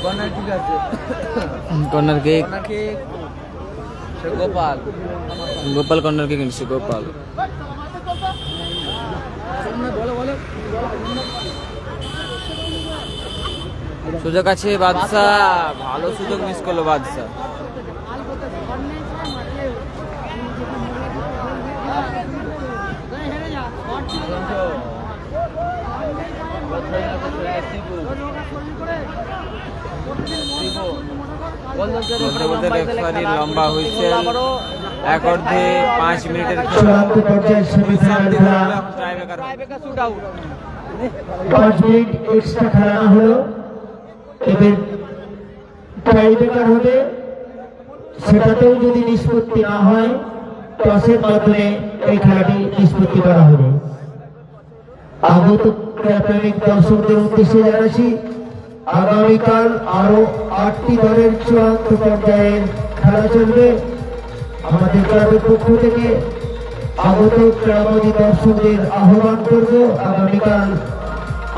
কর্নার ঠিক আছে কর্নার কিক, কর্নার কিক সে গোপাল গোপাল কর্নার কিক নিচ্ছে, গোপাল। সুযোগ আছে বাদশা, ভালো সুযোগ মিস করলো বাদশা। লম্বা হয়েছে, এক অর্ধে 5 মিনিটের চূড়ান্ত পর্যায়ের সেমিফাইনাল খেলা 5 মিনিট এক্সট্রা খেলানো হলো। এবার টাইব্রেকার হবে, সেটাতেও যদি নিষ্পত্তি না হয় টসের মাধ্যমে এই খেলাটি নিষ্পত্তি করা হবে। আগত ক্রীড়াপ্রেমিক দর্শকদের উদ্দেশ্যে জানাচ্ছি আগামীকাল আরো 8টি দলের চূড়ান্ত পর্যায়ের খেলা চলবে। আমাদের ক্লাবের পক্ষ থেকে আগত ক্রীড়ামোদী দর্শকদের আহ্বান করব, আগামীকাল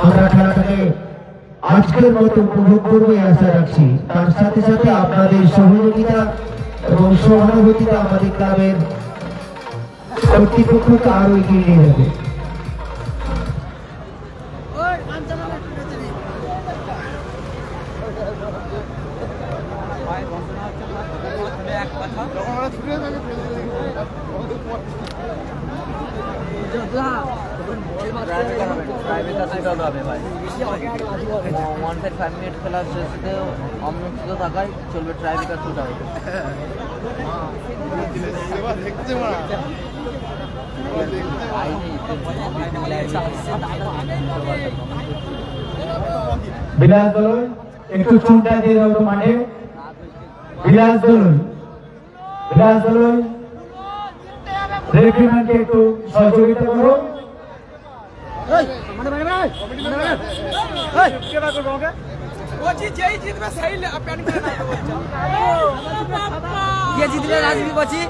আমরা খেলাটাকে আজকের মতো উপভোগ করবো আশা রাখছি। তার সাথে সাথে আপনাদের সহযোগিতা এবং সহানুভূতিটা আমাদের ক্লাবের কর্তৃপক্ষকে আরো এগিয়ে নিয়ে যাবে। খেলার শেষে অমনোচিত থাকায় চলবে ট্রাইবেকার শুট আউট। বিলাস দলুন একটু চুনটা দিয়ে দাও তো মাঠে। বিলাস দলুন রেফারিকে একটু সহযোগিতা করো। জিতলে রাজনীতি করছি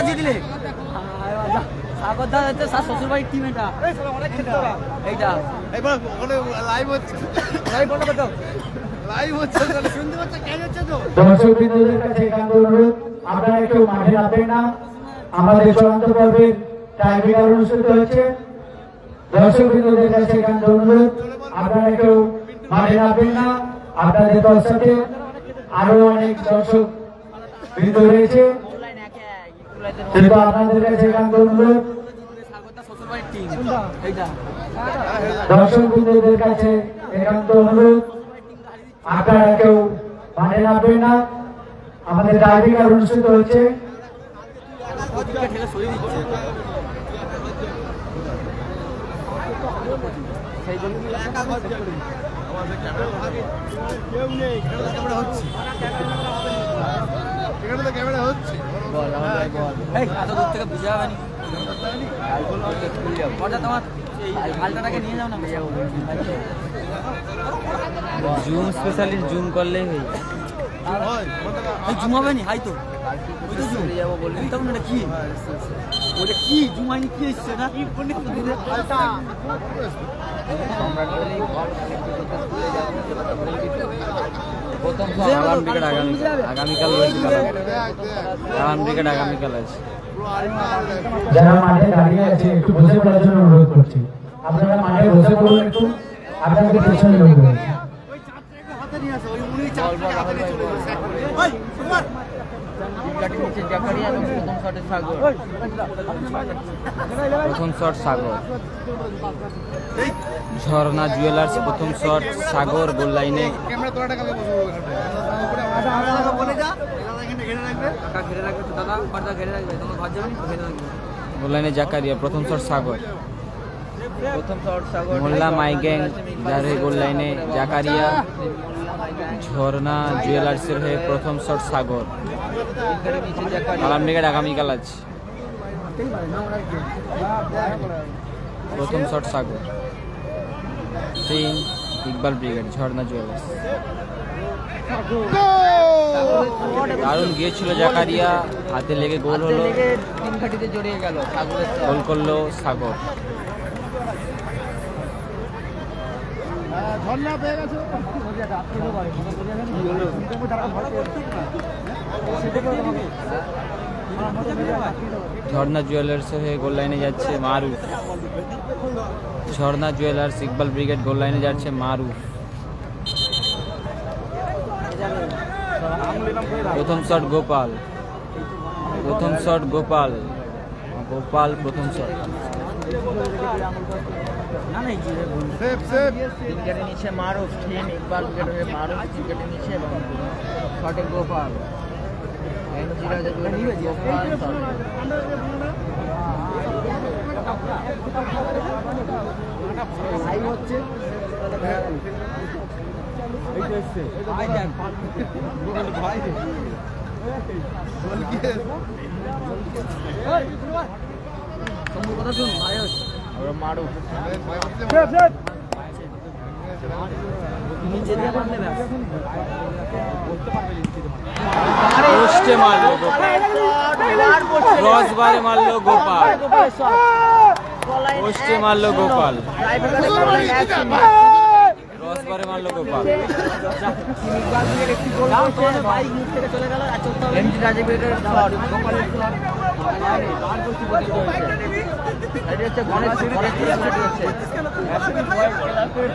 জিতলে শ্বশুর বাড়ির টিম এটা এইটা দর্শকবৃন্দদের কাছে একান্ত অনুরোধ, আপনারা কেউ মাঠে নামবেন না, আমাদের চূড়ান্ত পর্বের টাইব্রেকার অনুষ্ঠিত হচ্ছে। দর্শক বৃন্দদের কাছে এখানে অনুরোধ, আপনারা কেউ মাঠে নামবেন না। আপনাদের পশ্চাতে আরো অনেক দর্শক বৃন্দ রয়েছে, কিন্তু আপনাদের কাছে এখানে অনুরোধ, দর্শক বৃন্দদের কাছে একান্ত অনুরোধ, আপনারা কেউ মাঠে নামবেন না। আমাদের টাইব্রেকার অনুষ্ঠিত হচ্ছে। বল আমার বল এত দূর থেকে বুঝে যাবে নি তোমার হালটাটাকে নিয়ে যাও না জুম স্পেশালিস্ট জুম করলেই হয়ে জুম হবে নি হাই তো যাবো বলবি তখন এটা কি ওটা কি জুম হয়নি কি এসছে না প্রথম আগাম ক্রিকেট আগামীকাল রয়েছে। আগাম ক্রিকেট আগামীকাল আছে। যারা মাঠে দাঁড়িয়ে আছে একটু বসে পড়ার জন্য অনুরোধ করছি। আপনারা মাঠে বসে পড়ুন, একটু আপনাদের পেছনে লোক রয়েছে। প্রথম শট সাগর, ঝর্ণা জুয়েলার্স প্রথম শট সাগর গোল লাইনে। গোল লাইনে জাকারিয়া প্রথম শট সাগর। প্রথম শট সাগর মোল্লা মাইগ্যাং যার হয়ে গোল লাইনে জাকারিয়া। ঝর্ণা জুয়েলার্সের হয়ে প্রথম শট সাগর। আগাম ক্রিকেট আগামীকাল আছে। প্রথম শট সাগর, team Iqbal brigade Jharna jewellers. দারুণ গিয়েছিল জাকারিয়া, হাতে লেগে গোল হলো। তিন ঘাটিতে জড়িয়ে গেল সাগরের গোল করলো সাগর। ঝর্ণা জুয়েলার্স হয়ে গোল লাইনে যাচ্ছে মারুফ। ঝর্ণা জুয়েলার্স ইকবাল ব্রিগেড গোল লাইনে যাচ্ছে মারুফ। প্রথম শট গোপাল। প্রথম শট গোপাল। গোপাল প্রথম শট। ক্রিকেটে নিচে মারুফ, টিম ইকবাল উইকেট হয়ে মারুফ ক্রিকেটে নিচে এবং শটে গোপাল। মারুফ পোস্টে মারলো ক্রস বারে মারলো গোপাল। পোস্টে মারলো গোপাল, ক্রস বারে মারলো গোপাল।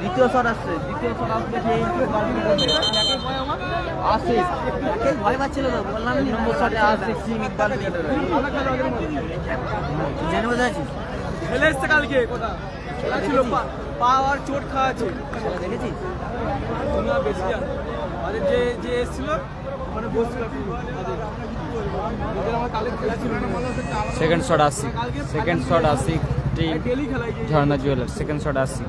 দ্বিতীয় শট আসছে, দ্বিতীয় শট আসবে আসিফ। ভয় পাচ্ছিল তো, বললাম নম্বর শটে আসিফ সিং ইকবাল জেনে বোঝা আছিস খেলে এসছে কালকে কোথা খেলা ছিল পাওয়ার চোট খাওয়াছে দেখেছিস? তুমি বেশি জানো আমাদের যে যে এসেছিল মানে বসছিল আমার কালকে খেলা ছিল second shot Ashik. Second shot Ashik team ডেলি খেলাই Jharna jewellers. Second shot Ashik.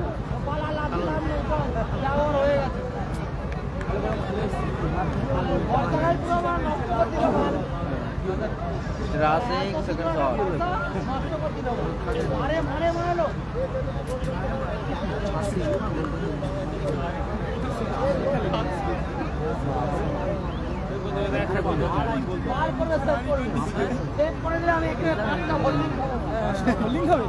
Rasik second shot. বোলিং খাবে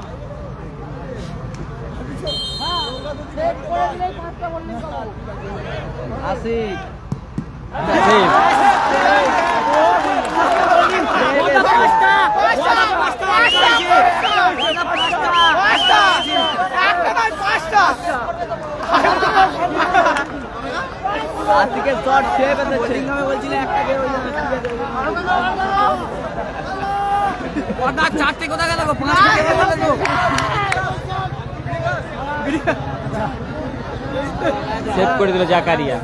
আসিফ সেভ। এদিকে শট খেয়ে ফেলেছে বলছিলে একটা গেম চারটে কোথা গেল সেভ করে দিল জাকারিয়া,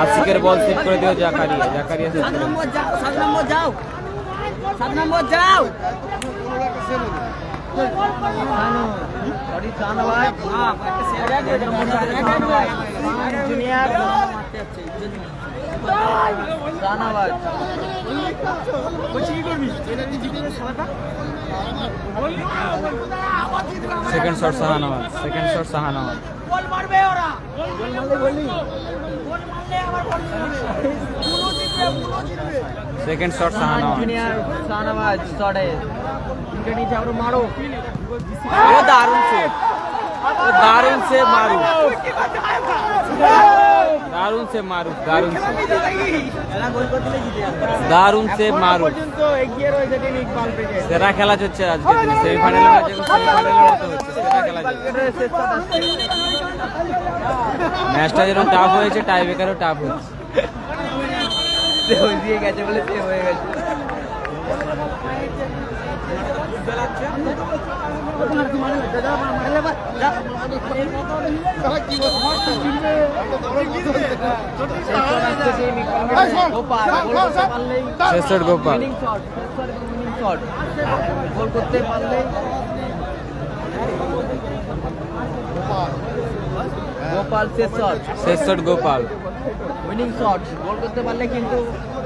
আশিকের বল সেভ করে দিল জাকারিয়া, জাকারিয়া সেভ করে দিল। 7 নম্বর যাও 7 নম্বর যাও sorry Shahnawaz junior Shahnawaz second shot Shahnawaz, second shot Shahnawaz, second shot Shahnawaz. Junior Shahnawaz শটে উনকে নিচে আরো মারো ও দারুণ সেভ, ও দারুণ সেভ মারু, দারুণ সেভ মারু, দারুণ সেভ, দারুণ সেভ মারু। সেরা খেলা চলছে আজকে দিনে, সেমিফাইনাল ম্যাচ এবং সেমিফাইনালের মতো হচ্ছে, সেরা খেলা চলছে। ম্যাচটা যেরকম টাফ হয়েছে টাই ব্রেকারও টাফ হচ্ছে। দিয়ে গেছে বলে সেভ হয়ে গেছে শেষ শট গোপাল, গোল করতে পারলে গোপাল শেষ শট, শেষ shot Gopal, winning shot goal করতে পারলে কিন্তু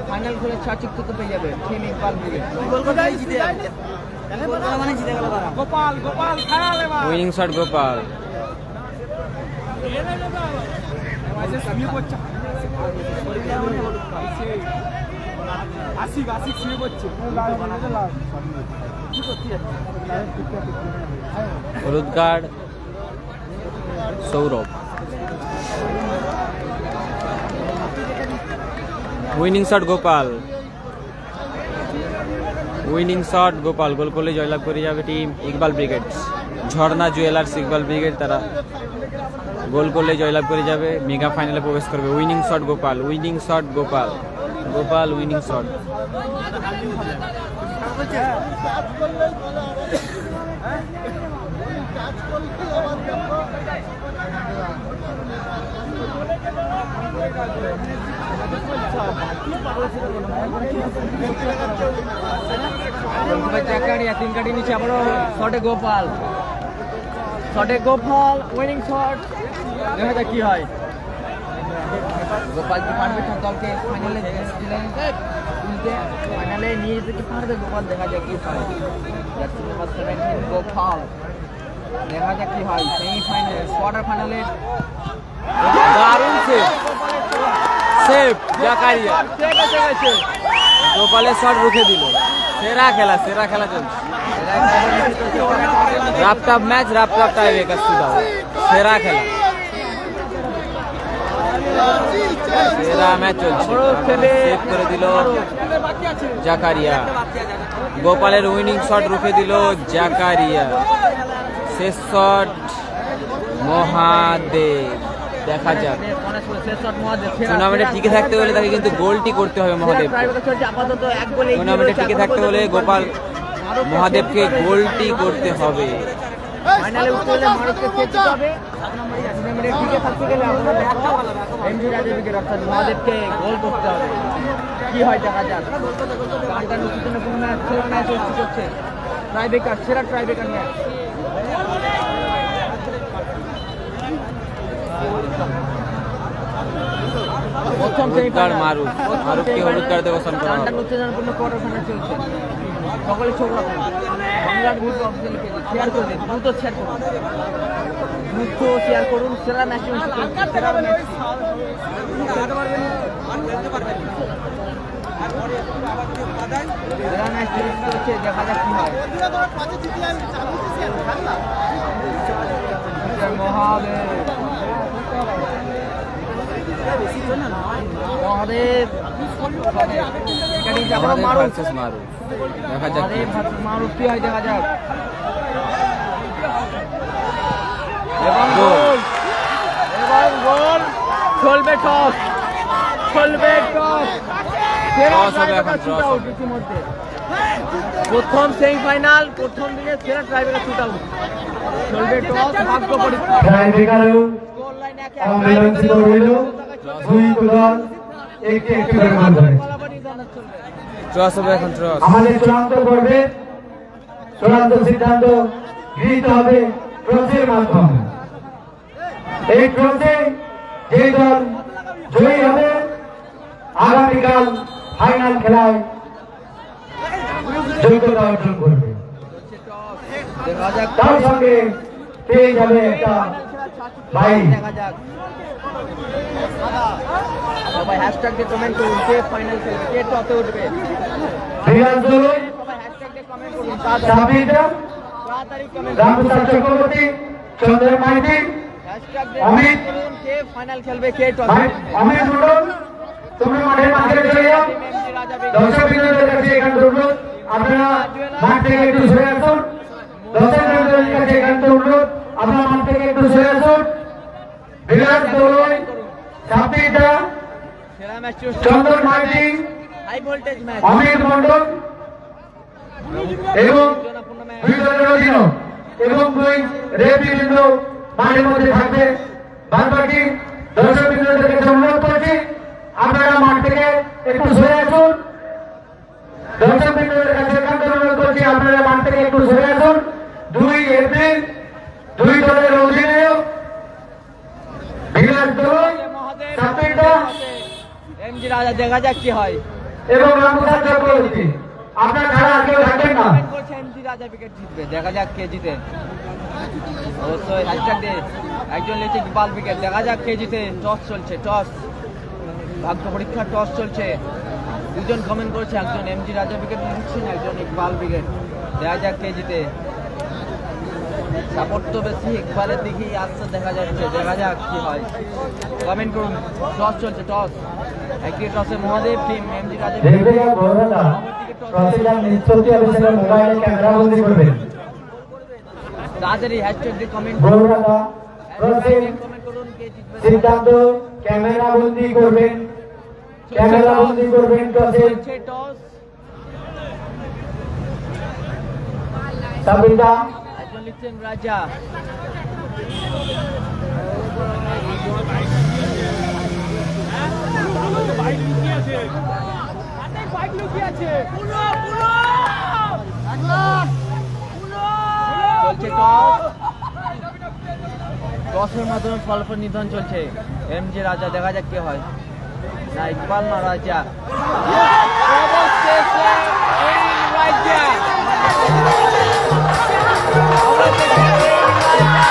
ফাইনাল খেলে ছাড় তো পেয়ে যাবে টিম ইকবাল মিলে গোল করতে জিতে যাবে মানে জিতে গেল তারা গোপাল গোপাল খেলা এবার উইনিং শট গোপাল। আশিক শুয়ে পড়ছে হলুদ card Sourav. Winning shot Gopal, winning shot Gopal, goal করলে জয়লাভ করে যাবে team Iqbal brigade. Jharna jewellers Iqbal brigade তারা গোল করলে জয়লাভ করে যাবে, মেগা ফাইনালে প্রবেশ করবে। Winning shot Gopal, winning shot Gopal, Gopal winning shot. তিন কাটি নিচে আবারও শটে গোপাল, শটে গোপাল উইনিং শট। দেখা যাক কি হয়, গোপাল কি পারবে তার দলকে ফাইনালে তুলতে, ফাইনালে নিয়ে যেতে কি পারবে গোপাল? দেখা যাক কি হয়। গোপাল দেখা যাক কি হয় সেমিফাইনালে কোয়ার্টার ফাইনালে। দারুণ সেভ, সেভ জাকারিয়া, গোপালের শট রুখে দিল। সেরা খেলা, সেরা খেলা চলছে। Rough tough match, rough tough tie breaker শুরু হবে। সেরা খেলা, সেরা ম্যাচ চলছে। সেভ করে দিল জাকারিয়া, গোপালের উইনিং শট রুখে দিল জাকারিয়া। শেষ শট মহাদেব। দেখা যাক, টুর্নামেন্টে টিকে থাকতে হলে তাকে কিন্তু গোলটি করতে হবে মহাদেব। টুর্নামেন্টে টিকে থাকতে হলে গোপাল মহাদেবকে গোলটি করতে হবে। ফাইনালে উঠতে হলে মানুষকে খেলতে হবে। টুর্নামেন্টে টিকে থাকতে গেলে আমাদের এমজি রাজের অর্থাৎ মহাদেবকে গোল করতে হবে। কি হয় দেখা যাক। গানটা নতুন ম্যাচ, সেরা ম্যাচ হচ্ছে ট্রাইবেকার, সেরা ট্রাইবেকার ম্যাচ। প্রথম হলুদকার মারুফ, মারুফকে হলুদ কার্ড দিয়ে ঘোষণা করা গানটা হলো। উত্তেজনাপূর্ণ কোয়ার্টার ফাইনাল চলছে। সকলে চোখ রাখুন, বাংলার ভিডিও অফিসিয়াল পেজে শেয়ার করে দিন, দ্রুত শেয়ার করুন, দ্রুত শেয়ার করুন। সেরা ম্যাচ চলছে, সেরা ম্যাচ, সেরা ম্যাচ চলছে। দেখা যাক কি হয়। মহাদেব মহাদেব ভার্সেস মারুফ। দেখা যাক কি হয়। মারুফ কি হয় দেখা যাক। গোল। এবং গোল চলবে টস, চলবে টস। Toss হবে এখন, toss হবে। ইতিমধ্যে প্রথম সেমিফাইনাল, প্রথম দিনে সেরা ট্রাইবেকার শুট আউট। চলবে টস, ভাগ্য পরীক্ষা। টাইব্রেকারেও স্কোর লাইন অমীমাংসিত রইল, 2 দল একটি একটি করে গোল করে। টস হবে এখন, টস। আমাদের চূড়ান্ত পর্বে চূড়ান্ত সিদ্ধান্ত গৃহীত হবে ট্রফির মাধ্যমে। এই ট্রফি যে দল জয়ী হবে আগামীকাল ফাইনাল খেলায় যোগ্যতা অর্জন করবে। দেখা যাক তার সঙ্গে পেয়ে যাবে একটা বাইক। দেখা যাক। সবাই হ্যাশট্যাগ দিয়ে কমেন্ট করুন কে ফাইনাল খেলবে, কে টপে উঠবে। বিরাজ দলুই, সবাই হ্যাশট্যাগ দিয়ে কমেন্ট করুন, সাবিদা, তাড়াতাড়ি কমেন্ট রামপ্রসাদ চক্রবর্তী, চন্দ্র মাইতি, হ্যাশট্যাগ দিয়ে অমিত। কমেন্ট করুন কে ফাইনাল খেলবে, কে টপে। অমিত মন্ডল, তোমরা মাঠের মাঝে চলে যাও। এমজি রাজা দর্শক বিন্দুদের কাছে এখানে অনুরোধ, আপনারা মাঠ থেকে একটু সরে আসুন। দর্শক বিন্দুদের কাছে এখানে অনুরোধ, আপনারা মাঠ থেকে একটু সরে আসুন। বিরাজ দলুই, সাবিদা, সেরা match Chandra Maiti, high voltage match. Amit Mondal এবং দুই দলের অধীনক এবং দুই রেফারিবৃন্দ মাঠের মধ্যে থাকবে। বাদবাকি দর্শকবৃন্দদের কাছে অনুরোধ করছি, আপনারা মাঠ থেকে একটু সরে আসুন। দর্শকবৃন্দদের কাছে একান্ত অনুরোধ করছি, আপনারা মাঠ থেকে একটু সরে আসুন। দুই এপ্রিল দুই দলের অধীনেও বিরাট দল, সাবিদা এমজি রাজা, দেখা যাক কি হয়। এবং রামপ্রসাদ চক্রবর্তী, আপনার ছাড়া আর কেউ থাকবেন না। কমেন্ট করছে এমজি রাজা উইকেট জিতবে, দেখা যাক কে জিতে। অবশ্যই হ্যাশট্যাগ দিয়ে একজন লিখছে ইকবাল উইকেট, দেখা যাক কে জিতে। টস চলছে, টস, ভাগ্য পরীক্ষা, টস চলছে। দুজন কমেন্ট করছে, একজন এমজি রাজা উইকেট নিচ্ছেন, একজন ইকবাল উইকেট। দেখা যাক কে জিতে। সাপোর্ট তো বেশি ইকবালের দিকেই আসছে দেখা যাচ্ছে, দেখা যাক কি হয়। কমেন্ট করুন। টস চলছে, টস। একটি টসে মহাদেব টিম এমজি রাজা রেফারি বড়দা প্রসিডার নিশ্চিত অফিসারের মোবাইলে ক্যামেরা বন্দি করবেন। তাড়াতাড়ি হ্যাশট্যাগ দিয়ে কমেন্ট বড়দা প্রসিড কমেন্ট করুন কে জিতবে। সিদ্ধান্ত ক্যামেরা বন্দি করবেন, ক্যামেরা বন্দি করবেন। প্রসিড চলছে টস, সাবিদা, একজন লিখছেন রাজা। চলছে টস, টসের মাধ্যমে ফলাফল নির্ধারণ চলছে। এমজি রাজা, দেখা যাক কে হয়। না ইকবাল না রাজা। অবশেষে এই রাজা। অবশেষে এই রাজা।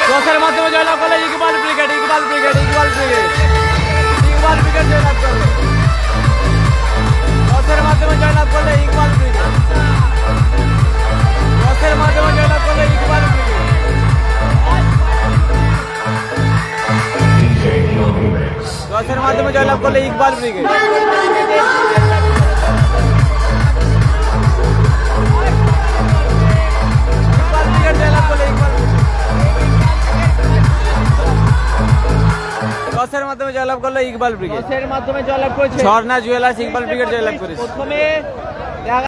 টসের মাধ্যমে জয়লাভ করলে Iqbal brigade, Iqbal brigade, Iqbal brigade, Iqbal brigade জয়লাভ করবে। টসের মাধ্যমে জয়লাভ করলে ইকবাল ব্রিগেড, টসের মাধ্যমে জয়লাভ করলে ইকবাল ব্রিগেড। টসের মাধ্যমে জয়লাভ করলে ইকবাল ব্রিগেড। ইকবাল ব্রিগেড জয়লাভ করলে ইকবাল ব্রিগেড। টসের মাধ্যমে জয়লাভ করলো ইকবাল ব্রিগেড। টসের মাধ্যমে জয়লাভ করেছে ঝর্ণা জুয়েলার্স, ইকবাল ব্রিগেড জয়লাভ করেছে। প্রথমে